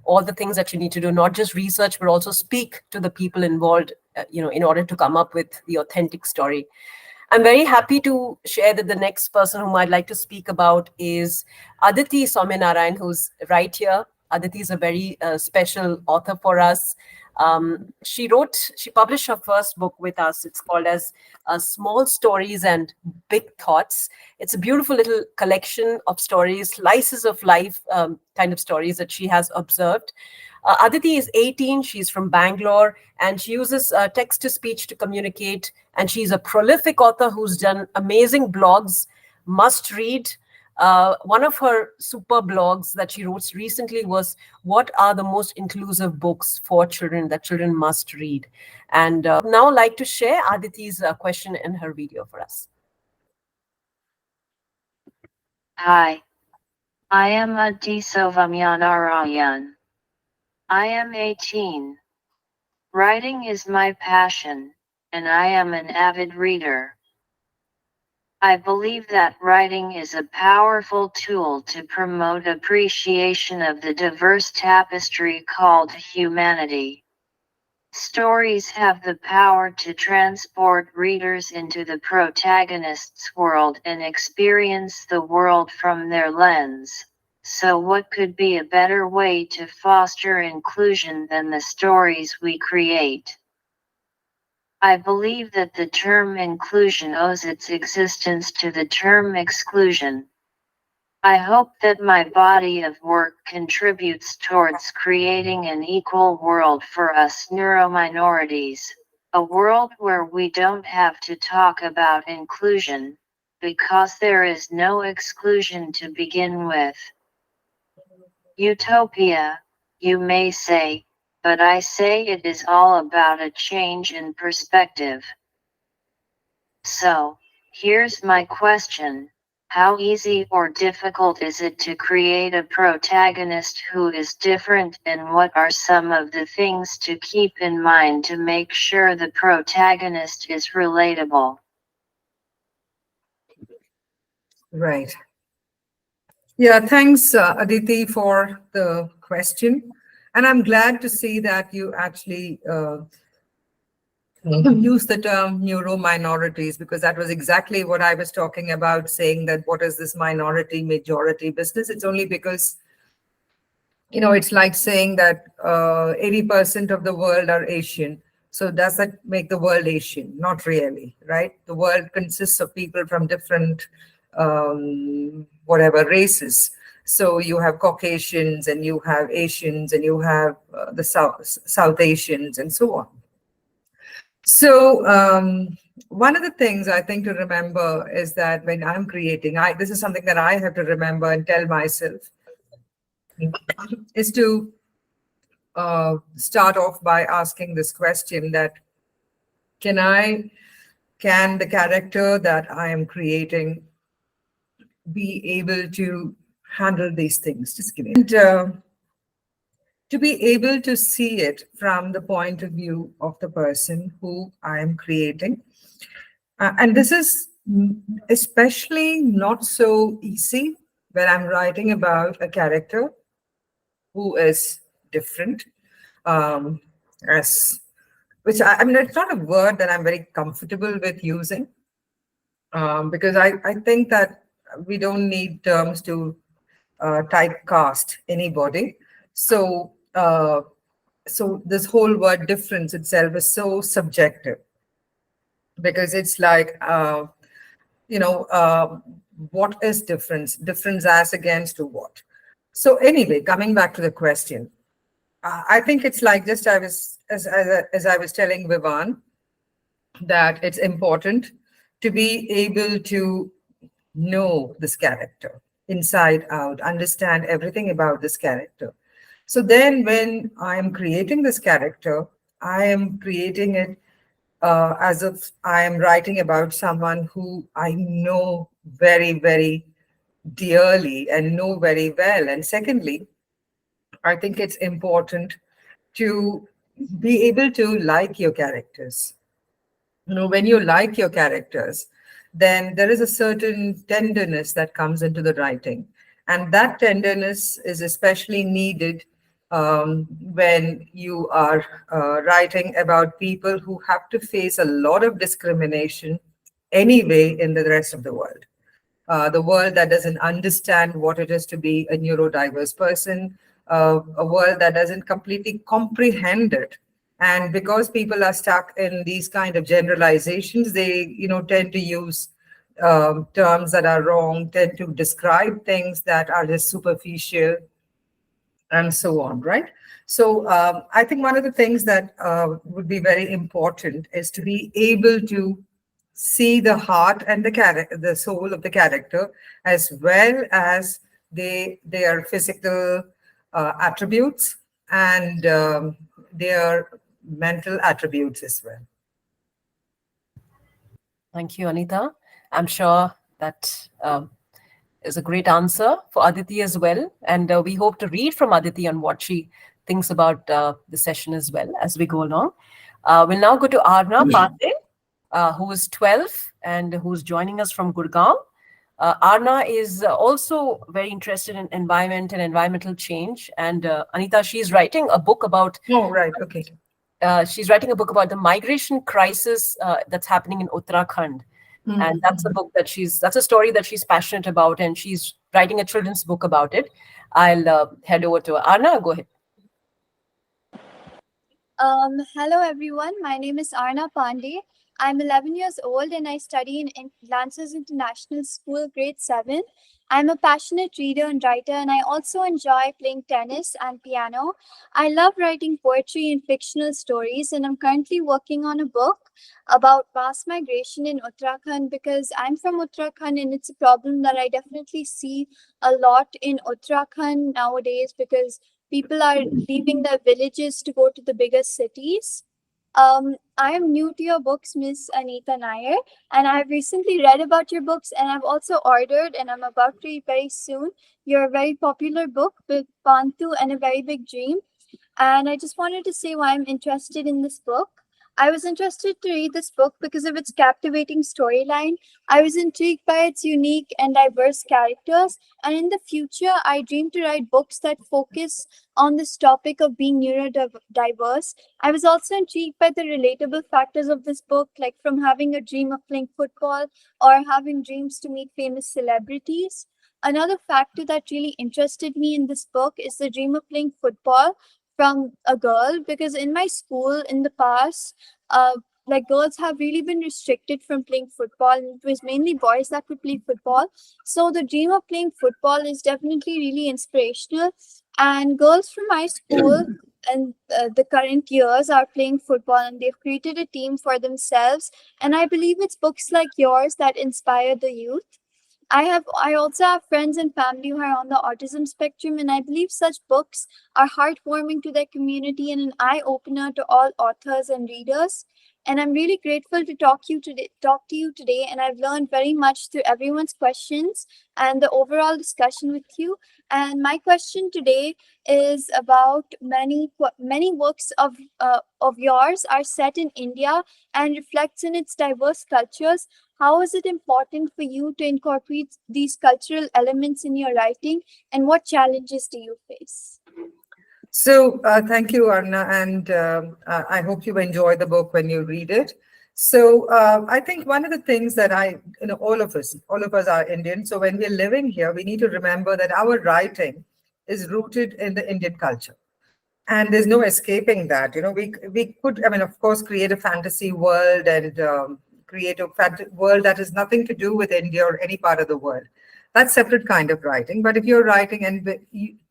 all the things that you need to do, not just research, but also speak to the people involved, in order to come up with the authentic story. I'm very happy to share that the next person whom I'd like to speak about is Aditi Somenarayan, who's right here. Aditi is a very special author for us. She published her first book with us. It's called as Small Stories and Big Thoughts. It's a beautiful little collection of stories, slices of life kind of stories that she has observed. Aditi is 18. She's from Bangalore, and she uses text-to-speech to communicate. And she's a prolific author who's done amazing blogs, must read. One of her super blogs that she wrote recently was, what are the most inclusive books for children that children must read? And now I'd like to share Aditi's question in her video for us. Hi, I am Aditi Somenarayan. I am 18. Writing is my passion, and I am an avid reader. I believe that writing is a powerful tool to promote appreciation of the diverse tapestry called humanity. Stories have the power to transport readers into the protagonist's world and experience the world from their lens. So what could be a better way to foster inclusion than the stories we create? I believe that the term inclusion owes its existence to the term exclusion. I hope that my body of work contributes towards creating an equal world for us neurominorities, a world where we don't have to talk about inclusion, because there is no exclusion to begin with. Utopia, you may say, but I say it is all about a change in perspective. So, here's my question. How easy or difficult is it to create a protagonist who is different, and what are some of the things to keep in mind to make sure the protagonist is relatable? Right. Yeah, thanks, Aditi, for the question. And I'm glad to see that you actually use the term neuro minorities, because that was exactly what I was talking about, saying that what is this minority majority business? It's only because, it's like saying that 80% of the world are Asian. So does that make the world Asian? Not really, right? The world consists of people from different, whatever, races. So you have Caucasians and you have Asians and you have the South Asians and so on. So one of the things I think to remember is that when I'm creating, this is something that I have to remember and tell myself, is to start off by asking this question that can the character that I am creating be able to handle these things? Just give me. And to be able to see it from the point of view of the person who I am creating. And this is especially not so easy when I'm writing about a character who is different, which I mean, it's not a word that I'm very comfortable with using, because I think that we don't need terms to typecast anybody. So this whole word difference itself is so subjective, because it's like, what is difference? Difference as against to what? So anyway, coming back to the question, I think it's like just as I was telling Vivan, that it's important to be able to know this character inside out, understand everything about this character. So then when I am creating this character, I am creating it as if I am writing about someone who I know very, very dearly and know very well. And secondly, I think it's important to be able to like your characters. When you like your characters, then there is a certain tenderness that comes into the writing. And that tenderness is especially needed when you are writing about people who have to face a lot of discrimination anyway in the rest of the world. The world that doesn't understand what it is to be a neurodiverse person, a world that doesn't completely comprehend it. And because people are stuck in these kind of generalizations, they, tend to use terms that are wrong, tend to describe things that are just superficial, and so on, right? So I think one of the things that would be very important is to be able to see the heart and the soul of the character, as well as their physical attributes and their mental attributes as well. Thank you, Anita. I'm sure that is a great answer for Aditi as well. And we hope to read from Aditi on what she thinks about the session as well as we go along. We'll now go to Arna Pandey, who is 12 and who's joining us from Gurgaon. Arna is also very interested in environment and environmental change. And Anita, she's writing a book about... Oh, right. Okay. She's writing a book about the migration crisis that's happening in Uttarakhand. Mm-hmm. And that's a book that's a story that she's passionate about, and she's writing a children's book about it. I'll head over to Arna. Go ahead. Hello everyone. My name is Arna Pandey. I'm 11 years old and I study in Lancers International School, grade 7. I'm a passionate reader and writer, and I also enjoy playing tennis and piano. I love writing poetry and fictional stories, and I'm currently working on a book about mass migration in Uttarakhand, because I'm from Uttarakhand and it's a problem that I definitely see a lot in Uttarakhand nowadays, because people are leaving their villages to go to the bigger cities. I am new to your books, Miss Anita Nair, and I've recently read about your books, and I've also ordered, and I'm about to read very soon, your very popular book, Bipathu and a Very Big Dream. And I just wanted to say why I'm interested in this book. I was interested to read this book because of its captivating storyline. I was intrigued by its unique and diverse characters, and in the future, I dream to write books that focus on this topic of being neurodiverse. I was also intrigued by the relatable factors of this book, like from having a dream of playing football or having dreams to meet famous celebrities. Another factor that really interested me in this book is the dream of playing football from a girl, because in my school in the past, like girls have really been restricted from playing football, and it was mainly boys that could play football. So the dream of playing football is definitely really inspirational, and girls from my school and the current years are playing football, and they've created a team for themselves. And I believe it's books like yours that inspire the youth. I also have friends and family who are on the autism spectrum, and I believe such books are heartwarming to their community and an eye opener to all authors and readers. And I'm really grateful to talk to you today, and I've learned very much through everyone's questions and the overall discussion with you. And my question today is about many works of yours are set in India and reflects in its diverse cultures. How is it important for you to incorporate these cultural elements in your writing, and what challenges do you face? So thank you, Arna, and I hope you enjoy the book when you read it. So I think one of the things that all of us are Indian. So when we're living here, we need to remember that our writing is rooted in the Indian culture. And there's no escaping that. We could, I mean, of course, create a fantasy world and create a world that has nothing to do with India or any part of the world. That's separate kind of writing. But if you're writing, and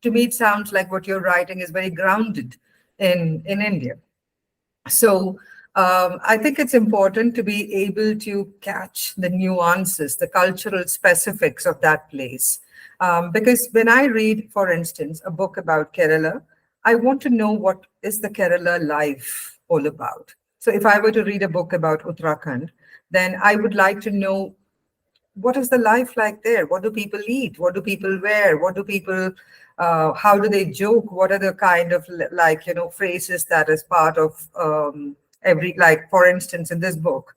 to me, it sounds like what you're writing is very grounded in India. So I think it's important to be able to catch the nuances, the cultural specifics of that place. Because when I read, for instance, a book about Kerala, I want to know what is the Kerala life all about. So if I were to read a book about Uttarakhand, then I would like to know, what is the life like there? What do people eat? What do people wear? What do people, how do they joke? What are the kind of phrases that is part of like, for instance, in this book,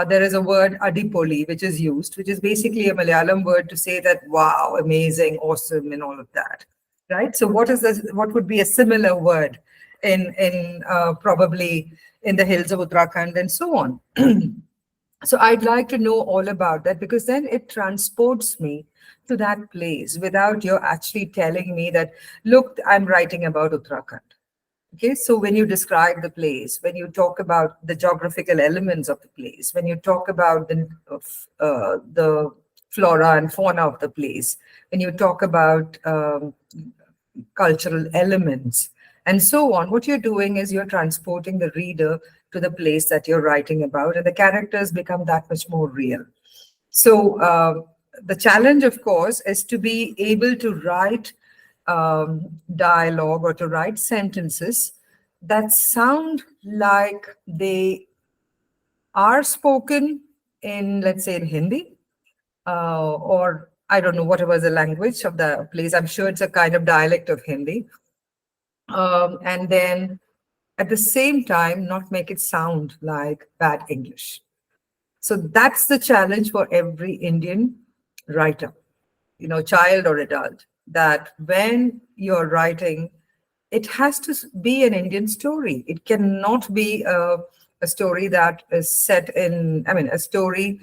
there is a word adipoli, which is used, which is basically a Malayalam word to say that, wow, amazing, awesome, and all of that. Right. So what would be a similar word in probably in the hills of Uttarakhand and so on? So I'd like to know all about that, because then it transports me to that place without you actually telling me that, look, I'm writing about Uttarakhand. Okay, so when you describe the place, when you talk about the geographical elements of the place, when you talk about the flora and fauna of the place, when you talk about cultural elements and so on, what you're doing is you're transporting the reader to the place that you're writing about, and the characters become that much more real. So the challenge, of course, is to be able to write dialogue or to write sentences that sound like they are spoken in, let's say, in Hindi, or I don't know, whatever the language of the place. I'm sure it's a kind of dialect of Hindi. And then at the same time, not make it sound like bad English. So that's the challenge for every Indian writer, child or adult, that when you're writing, it has to be an Indian story. It cannot be a story that is set a story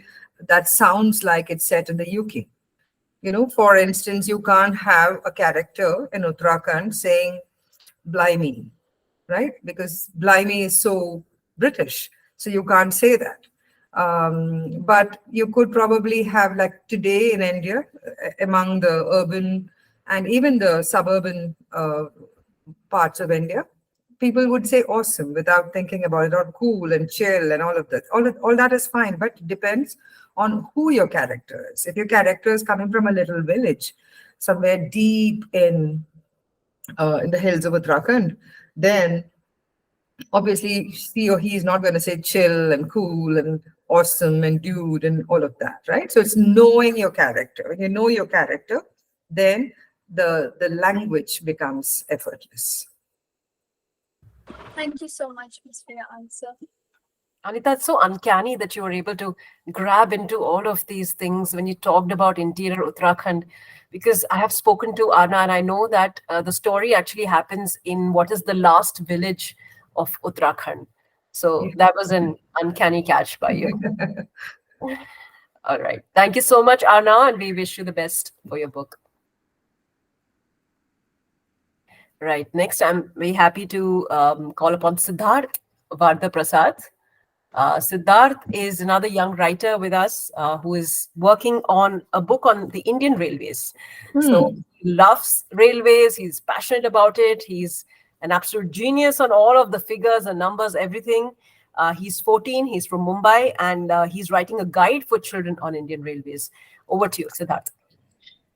that sounds like it's set in the UK. For instance, you can't have a character in Uttarakhand saying, blimey, right? Because blimey is so British, so you can't say that. But you could probably have, like today in India, among the urban and even the suburban parts of India, people would say awesome without thinking about it, or cool and chill and all of that. All that is fine, but it depends on who your character is. If your character is coming from a little village somewhere deep in the hills of Uttarakhand, then obviously he or he is not going to say chill and cool and awesome and dude and all of that, right? So it's knowing your character. When you know your character, then the language becomes effortless. Thank you so much, Miss, for your answer. Anita, it's so uncanny that you were able to grab into all of these things when you talked about interior Uttarakhand, because I have spoken to Anna and I know that the story actually happens in what is the last village of Uttarakhand. So that was an uncanny catch by you. All right. Thank you so much, Anna, and we wish you the best for your book. Right. Next, I'm very happy to call upon Siddharth Vardha Prasad. Siddharth is another young writer with us who is working on a book on the Indian railways. So he loves railways. He's passionate about it. He's an absolute genius on all of the figures and numbers, everything. He's 14. He's from Mumbai, and he's writing a guide for children on Indian railways. Over to you, Siddharth.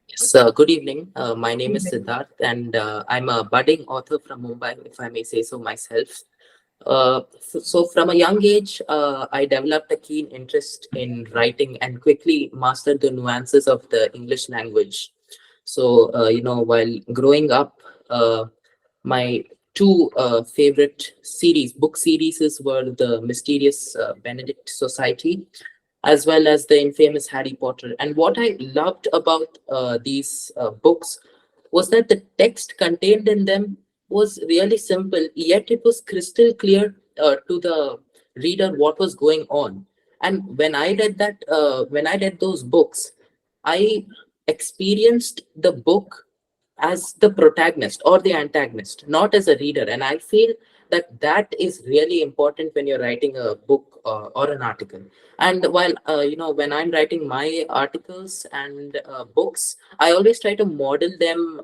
Yes, good evening. My name is Siddharth, and I'm a budding author from Mumbai, if I may say so myself. So from a young age, I developed a keen interest in writing and quickly mastered the nuances of the English language. So, while growing up, my two favorite book series were the Mysterious Benedict Society, as well as the infamous Harry Potter. And what I loved about these books was that the text contained in them was really simple, yet it was crystal clear to the reader what was going on. And when I read those books, I experienced the book as the protagonist or the antagonist, not as a reader. And I feel that that is really important when you're writing a book or an article. And while when I'm writing my articles and books, I always try to model them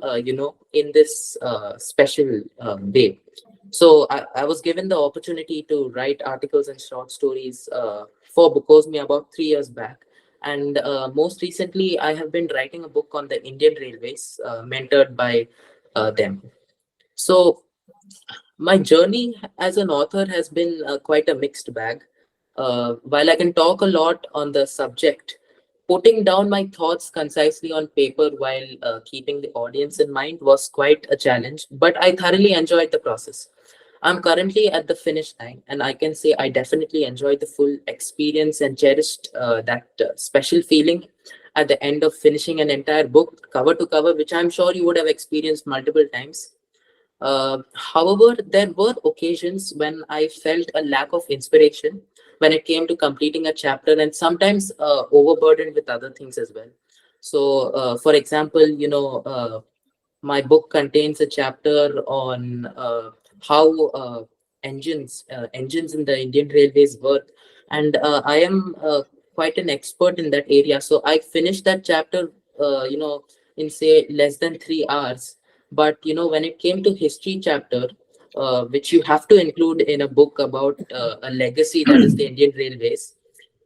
in this special way. So I was given the opportunity to write articles and short stories for Bookosmia about 3 years back. And most recently, I have been writing a book on the Indian Railways, mentored by them. So my journey as an author has been quite a mixed bag. While I can talk a lot on the subject, putting down my thoughts concisely on paper while keeping the audience in mind was quite a challenge, but I thoroughly enjoyed the process. I'm currently at the finish line, and I can say I definitely enjoyed the full experience and cherished that special feeling at the end of finishing an entire book cover to cover, which I'm sure you would have experienced multiple times. However, there were occasions when I felt a lack of inspiration when it came to completing a chapter, and sometimes overburdened with other things as well. So, for example, my book contains a chapter on how engines in the Indian Railways work, and I am quite an expert in that area. So I finished that chapter, in say less than 3 hours. But when it came to history chapter, which you have to include in a book about a legacy that is the Indian Railways,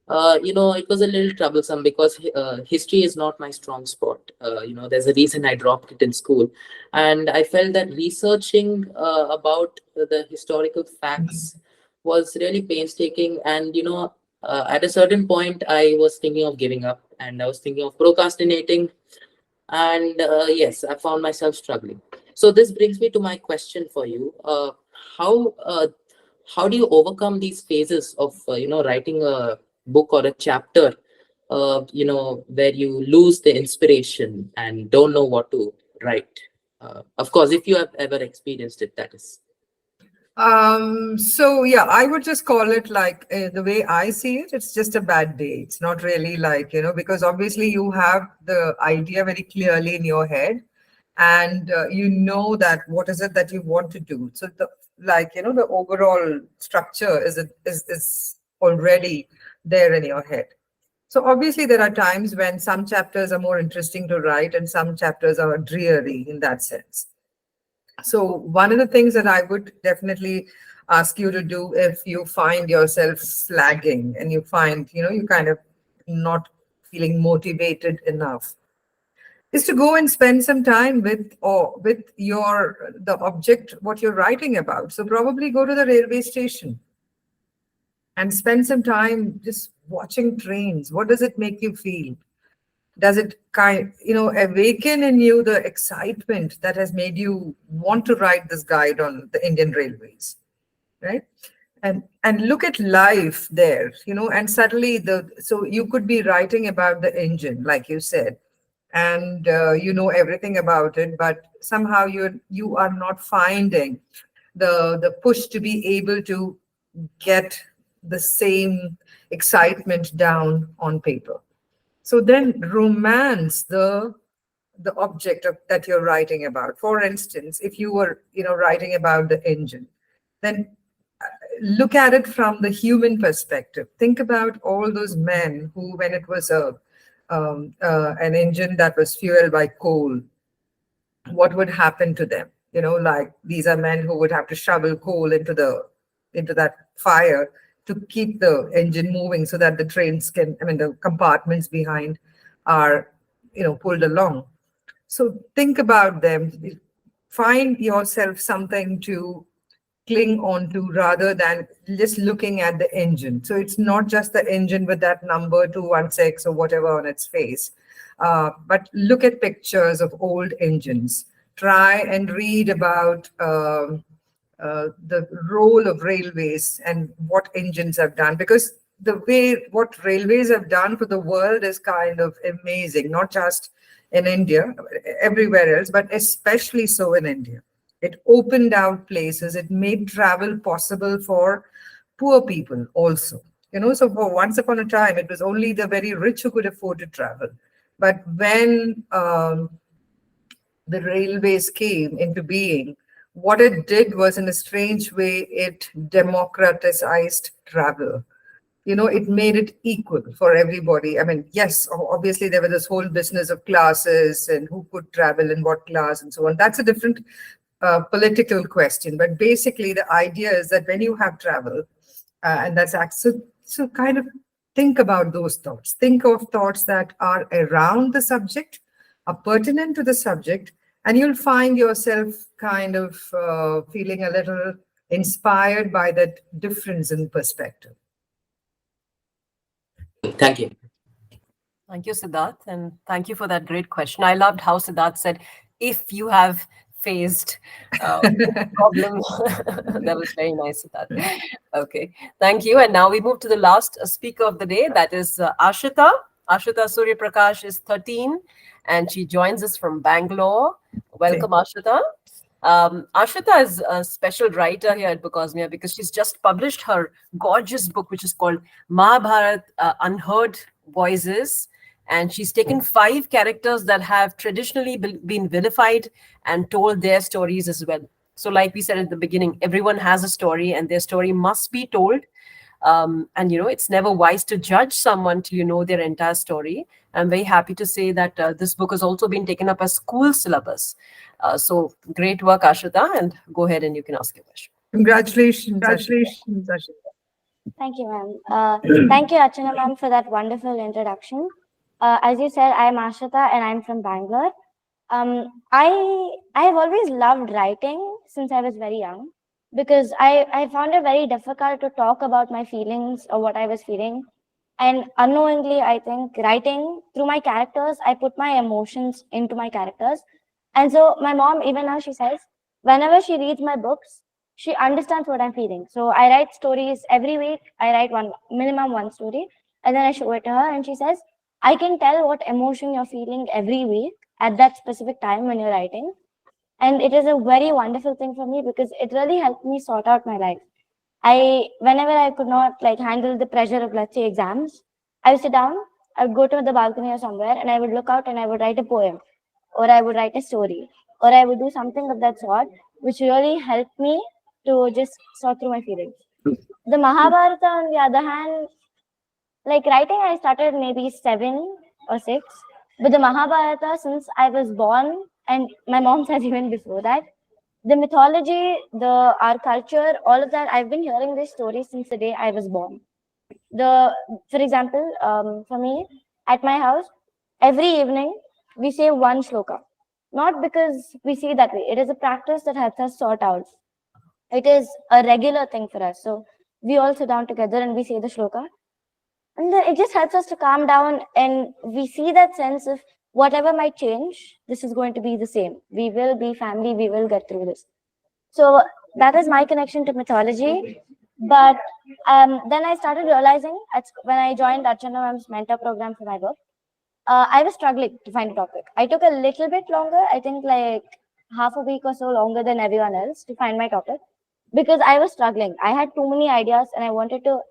it was a little troublesome because history is not my strong spot. There's a reason I dropped it in school. And I felt that researching about the historical facts was really painstaking. And, at a certain point, I was thinking of giving up and I was thinking of procrastinating. And yes, I found myself struggling. So this brings me to my question for you. How how do you overcome these phases of writing a book or a chapter where you lose the inspiration and don't know what to write? Of course, if you have ever experienced it, that is. So yeah, I would just call it like the way I see it, it's just a bad day. It's not really like, because obviously you have the idea very clearly in your head and you know that what is it that you want to do. So the overall structure is already there in your head. So obviously there are times when some chapters are more interesting to write and some chapters are dreary in that sense. So one of the things that I would definitely ask you to do if you find yourself flagging and you find, you kind of not feeling motivated enough, is to go and spend some time with the object, what you're writing about. So probably go to the railway station and spend some time just watching trains. What does it make you feel? Does it awaken in you the excitement that has made you want to write this guide on the Indian Railways, right? and look at life there, and suddenly so you could be writing about the engine, like you said, and you know everything about it, but somehow you are not finding the push to be able to get the same excitement down on paper. So then romance the object that you're writing about. For instance, if you were writing about the engine, then look at it from the human perspective. Think about all those men who, when it was an engine that was fueled by coal, what would happen to them? Like, these are men who would have to shovel coal into that fire to keep the engine moving, so that the trains can, the compartments behind are, pulled along. So think about them. Find yourself something to cling on to rather than just looking at the engine. So it's not just the engine with that number 216 or whatever on its face, but look at pictures of old engines. Try and read about the role of railways and what engines have done, because the way what railways have done for the world is kind of amazing, not just in India, everywhere else, but especially so in India. It opened out places. It made travel possible for poor people also. So for once upon a time, it was only the very rich who could afford to travel. But when the railways came into being, what it did was, in a strange way, it democratized travel. It made it equal for everybody. Yes, obviously there was this whole business of classes and who could travel in what class and so on. That's a different political question. But basically, the idea is that when you have travel, and that's so kind of think about those thoughts. Think of thoughts that are around the subject, are pertinent to the subject, and you'll find yourself kind of feeling a little inspired by that difference in perspective. Thank you. Thank you, Siddharth, and thank you for that great question. I loved how Siddharth said, if you have faced problem. That was very nice, Siddharth. Okay, thank you. And now we move to the last speaker of the day, that is Ashita. Ashita Surya Prakash is 13 and she joins us from Bangalore. Welcome, Ashita. Ashita is a special writer here at Bookosmia because she's just published her gorgeous book, which is called Mahabharat Unheard Voices. And she's taken 5 characters that have traditionally been vilified and told their stories as well. So like we said at the beginning, everyone has a story and their story must be told. And, it's never wise to judge someone till you know their entire story. I'm very happy to say that this book has also been taken up as school syllabus. So great work, Ashita, and go ahead and you can ask your question. Congratulations. Congratulations, Ashita. Thank you, ma'am. Thank you, Archana ma'am, for that wonderful introduction. As you said, I'm Ashita and I'm from Bangalore. I have always loved writing since I was very young, because I found it very difficult to talk about my feelings or what I was feeling. And unknowingly, I think writing through my characters, I put my emotions into my characters. And so my mom, even now, she says, whenever she reads my books, she understands what I'm feeling. So I write stories every week. I write minimum one story, and then I show it to her, and she says, I can tell what emotion you're feeling every week at that specific time when you're writing. And it is a very wonderful thing for me because it really helped me sort out my life. Whenever I could not handle the pressure of, let's say, exams, I would sit down, I would go to the balcony or somewhere, and I would look out and I would write a poem, or I would write a story, or I would do something of that sort, which really helped me to just sort through my feelings. The Mahabharata, on the other hand, writing, I started maybe 7 or 6, but the Mahabharata, since I was born, and my mom says even before that, the mythology, our culture, all of that, I've been hearing this story since the day I was born. For example, for me, at my house, every evening we say one shloka. Not because we see that way. It is a practice that helps us sort out. It is a regular thing for us. So we all sit down together and we say the shloka. And it just helps us to calm down, and we see that sense of whatever might change, this is going to be the same. We will be family, we will get through this. So that is my connection to mythology. But then I started realizing when I joined Archana Ma'am's mentor program for my book, I was struggling to find a topic. I took a little bit longer, I think like half a week or so longer than everyone else to find my topic, because I was struggling. I had too many ideas and I wanted to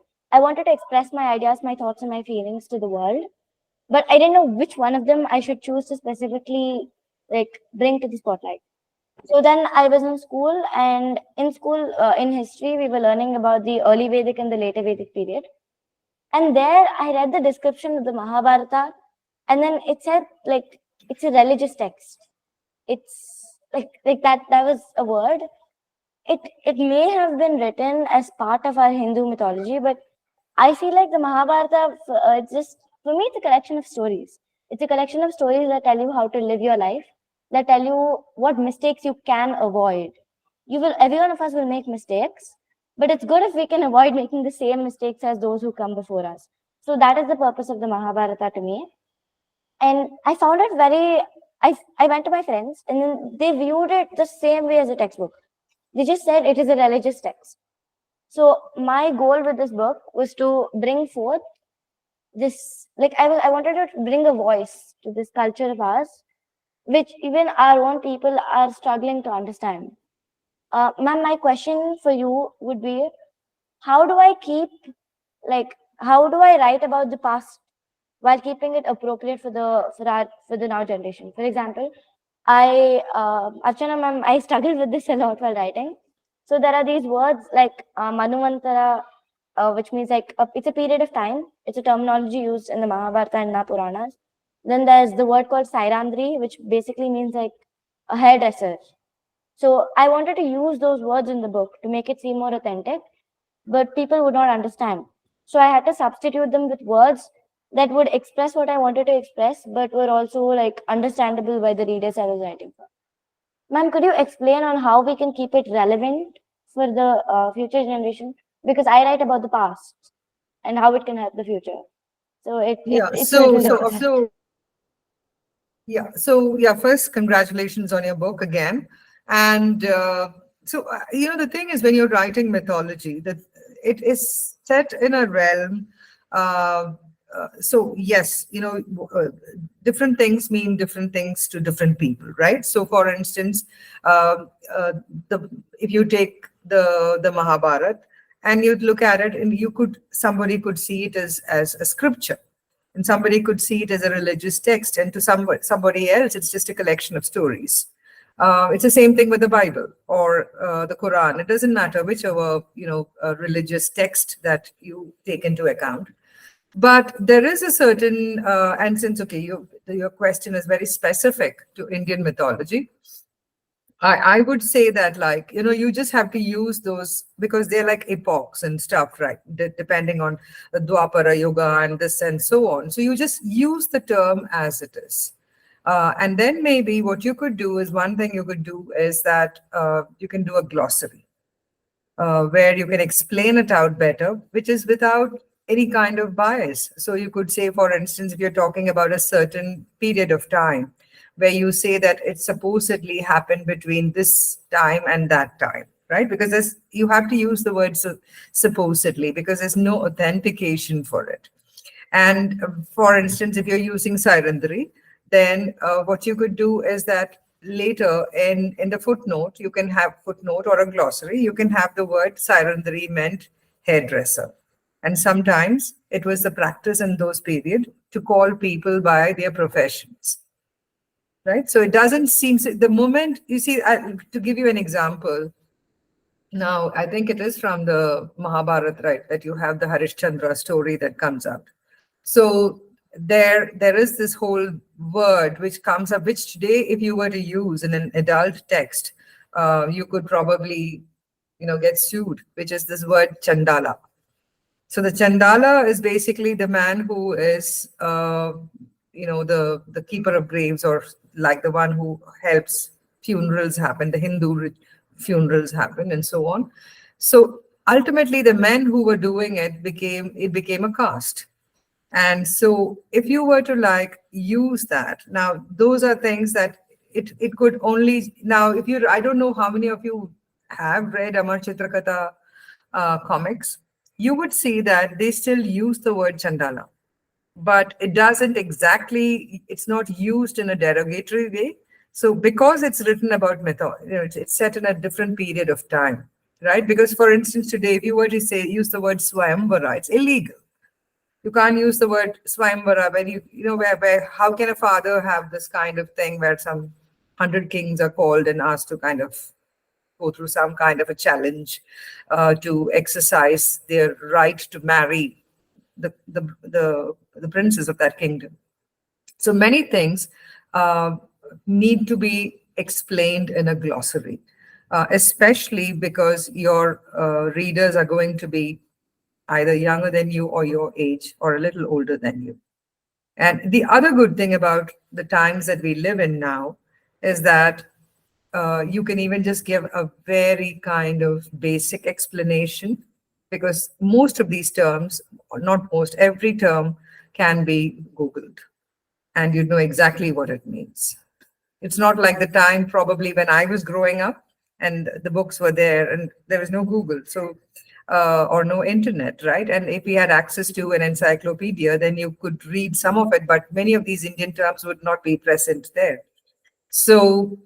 express my ideas, my thoughts and my feelings to the world, but I didn't know which one of them I should choose to specifically like bring to the spotlight. So then I was in school, and in school, in history, we were learning about the early Vedic and the later Vedic period. And there I read the description of the Mahabharata, and then it said like it's a religious text. It's like that was a word. It may have been written as part of our Hindu mythology, but I feel like the Mahabharata, it's just, for me, it's a collection of stories. It's a collection of stories that tell you how to live your life, that tell you what mistakes you can avoid. Every one of us will make mistakes, but it's good if we can avoid making the same mistakes as those who come before us. So that is the purpose of the Mahabharata to me. And I found it I went to my friends and then they viewed it the same way as a textbook. They just said it is a religious text. So my goal with this book was to bring forth this, I wanted to bring a voice to this culture of ours, which even our own people are struggling to understand. Ma'am, my question for you would be, how do I keep, how do I write about the past while keeping it appropriate for the now generation? For example, Archana ma'am, I struggled with this a lot while writing. So there are these words like Manuvantara, which means it's a period of time. It's a terminology used in the Mahabharata and Puranas. Then there's the word called Sairandri, which basically means like a hairdresser. So I wanted to use those words in the book to make it seem more authentic, but people would not understand. So I had to substitute them with words that would express what I wanted to express, but were also like understandable by the readers I was writing for. Ma'am, could you explain on how we can keep it relevant for the future generation? Because I write about the past and how it can help the future. So it's a little difficult. First, congratulations on your book again. And the thing is, when you're writing mythology, that it is set in a realm. Yes, different things mean different things to different people, right? So, for instance, if you take the Mahabharata and you look at it, and somebody could see it as a scripture. And somebody could see it as a religious text, and to somebody else, it's just a collection of stories. It's the same thing with the Bible or the Quran. It doesn't matter whichever religious text that you take into account. But there is a certain, and since your question is very specific to Indian mythology, I would say that you just have to use those because they're like epochs and stuff, right? Depending on the Dwapara Yuga and this and so on. So you just use the term as it is. And then maybe what you could do is one thing you could do is that you can do a glossary where you can explain it out better, which is without any kind of bias. So you could say, for instance, if you're talking about a certain period of time, where you say that it supposedly happened between this time and that time, right? Because you have to use the word supposedly because there's no authentication for it. And for instance, if you're using Sairandri, then what you could do is that later in the footnote, you can have footnote or a glossary, you can have the word Sairandri meant hairdresser. And sometimes it was the practice in those periods to call people by their professions. Right. So it doesn't seem the moment you see, to give you an example. Now, I think it is from the Mahabharata, right, that you have the Harishchandra story that comes up. So there is this whole word which comes up, which today, if you were to use in an adult text, you could probably, get sued, which is this word Chandala. So the Chandala is basically the man who is, the keeper of graves, or like the one who helps funerals happen, the Hindu funerals happen, and so on. So ultimately, the men who were doing it became a caste. And so if you were to use that, now those are things that it could only, now if you, I don't know how many of you have read Amar Chitrakatha comics, you would see that they still use the word Chandala, but it doesn't exactly, it's not used in a derogatory way. So because it's written about it's set in a different period of time, right? Because for instance, today, if you were to use the word Swayamvara, it's illegal. You can't use the word Swayamvara when where how can a father have this kind of thing where some 100 kings are called and asked to kind of go through some kind of a challenge to exercise their right to marry the princes of that kingdom. So many things need to be explained in a glossary, especially because your readers are going to be either younger than you or your age or a little older than you. And the other good thing about the times that we live in now is that you can even just give a very kind of basic explanation, because most of these terms, or not most, every term can be Googled and you know exactly what it means. It's not like the time probably when I was growing up and the books were there and there was no Google, so or no internet, right? And if you had access to an encyclopedia, then you could read some of it, but many of these Indian terms would not be present there. So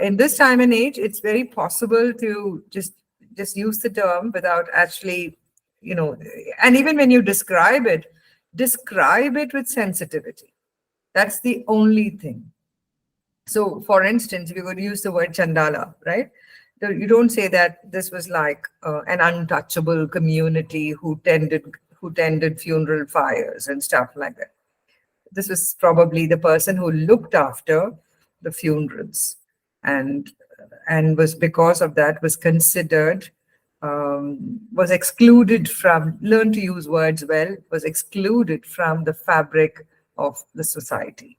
in this time and age, it's very possible to just use the term without actually, and even when you describe it with sensitivity. That's the only thing. So, for instance, if you're going to use the word Chandala, right? You don't say that this was like an untouchable community who tended funeral fires and stuff like that. This was probably the person who looked after the funerals, and was because of that was considered was excluded from, learn to use words well, was excluded from the fabric of the society.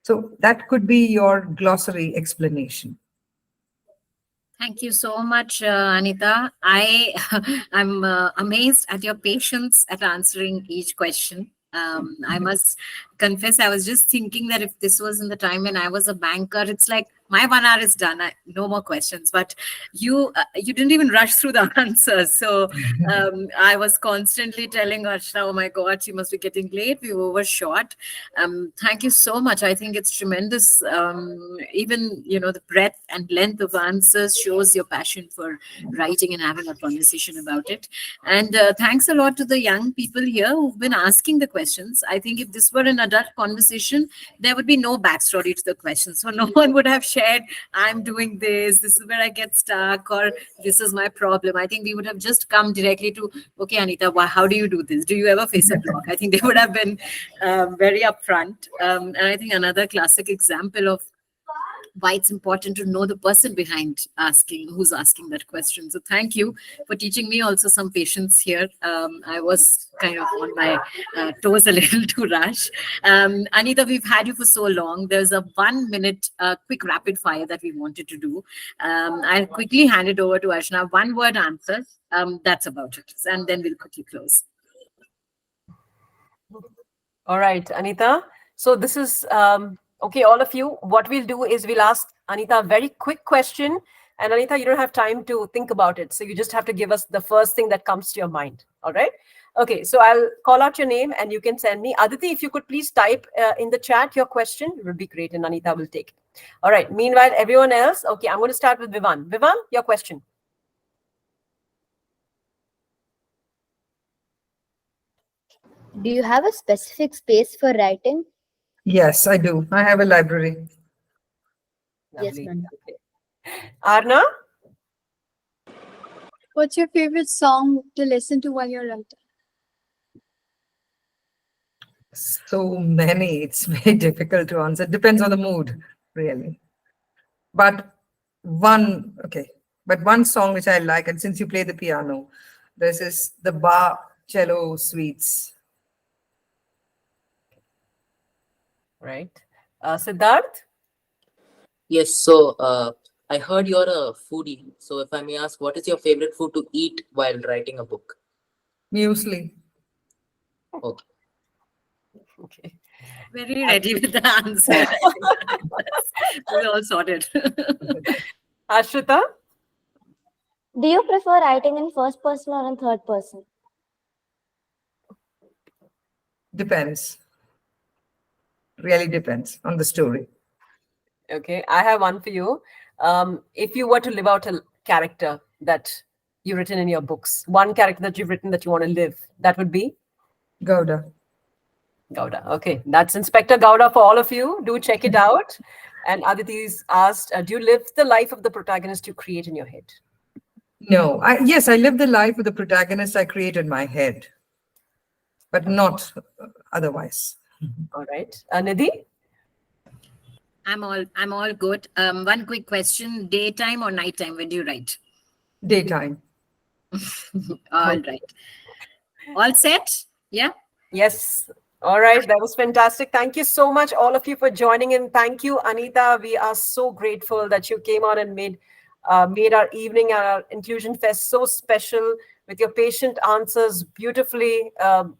So that could be your glossary explanation. Thank you so much, Anita. I'm amazed at your patience at answering each question. I must confess, I was just thinking that if this was in the time when I was a banker, it's like my 1 hour is done. No more questions. But you didn't even rush through the answers. So I was constantly telling Archana, oh my God, she must be getting late. We overshot. Thank you so much. I think it's tremendous. Even, the breadth and length of answers shows your passion for writing and having a conversation about it. And thanks a lot to the young people here who've been asking the questions. I think if this were an adult conversation, there would be no backstory to the questions. So no one would have shared, I'm doing this is where I get stuck, or this is my problem. I think we would have just come directly to, okay, Anita, how do you do this? Do you ever face a block? I think they would have been very upfront. And I think another classic example of why it's important to know the person behind who's asking that question. So thank you for teaching me also some patience here. I was kind of on my toes a little too rash. Anita, we've had you for so long. There's a 1 minute quick rapid fire that we wanted to do. I'll quickly hand it over to Archana. 1 word answers. That's about it. And then we'll quickly close. All right, Anita. So this is, okay, all of you, what we'll do is we'll ask Anita a very quick question. And Anita, you don't have time to think about it. So you just have to give us the first thing that comes to your mind. All right. Okay, so I'll call out your name and you can send me. Aditi, if you could please type in the chat your question, it would be great. And Anita will take it. All right. Meanwhile, everyone else. Okay, I'm going to start with Vivan. Vivan, your question. Do you have a specific space for writing? Yes, I do. I have a library. Yes, Lovely. ma'am. Okay. Arna? What's your favorite song to listen to while you're writing? So many. It's very difficult to answer. It depends on the mood, really. But one song which I like, and since you play the piano, this is the Bach cello suites. Right. Siddharth? Yes, so I heard you're a foodie. So if I may ask, what is your favorite food to eat while writing a book? Muesli. Okay. Okay. Very ready with the answer. We're all sorted. Ashrita? Do you prefer writing in first person or in third person? Depends. Really depends on the story. Okay, I have one for you. If you were to live out a character that you've written in your books, one character that you've written that you want to live, that would be Gouda. Gouda. Okay, that's Inspector Gouda for all of you. Do check it out. And Aditi's asked, do you live the life of the protagonist you create in your head? No, yes, I live the life of the protagonist I create in my head, but not otherwise. All right. Nidhi? I'm all good. One quick question: daytime or nighttime? When do you write? Daytime. All right. All set? Yeah. Yes. All right. That was fantastic. Thank you so much, all of you, for joining in. Thank you, Anita. We are so grateful that you came on and made our evening, our Inclusion Fest so special with your patient answers, beautifully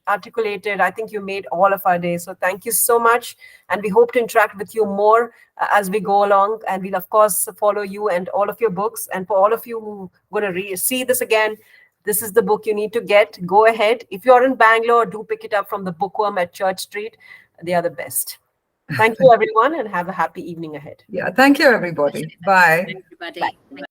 articulated. I think you made all of our day. So thank you so much. And we hope to interact with you more as we go along. And we'll, of course, follow you and all of your books. And for all of you who are going to see this again, this is the book you need to get. Go ahead. If you're in Bangalore, do pick it up from the Bookworm at Church Street. They are the best. Thank you, everyone, and have a happy evening ahead. Yeah, thank you, everybody. Bye. Everybody. Bye. Thank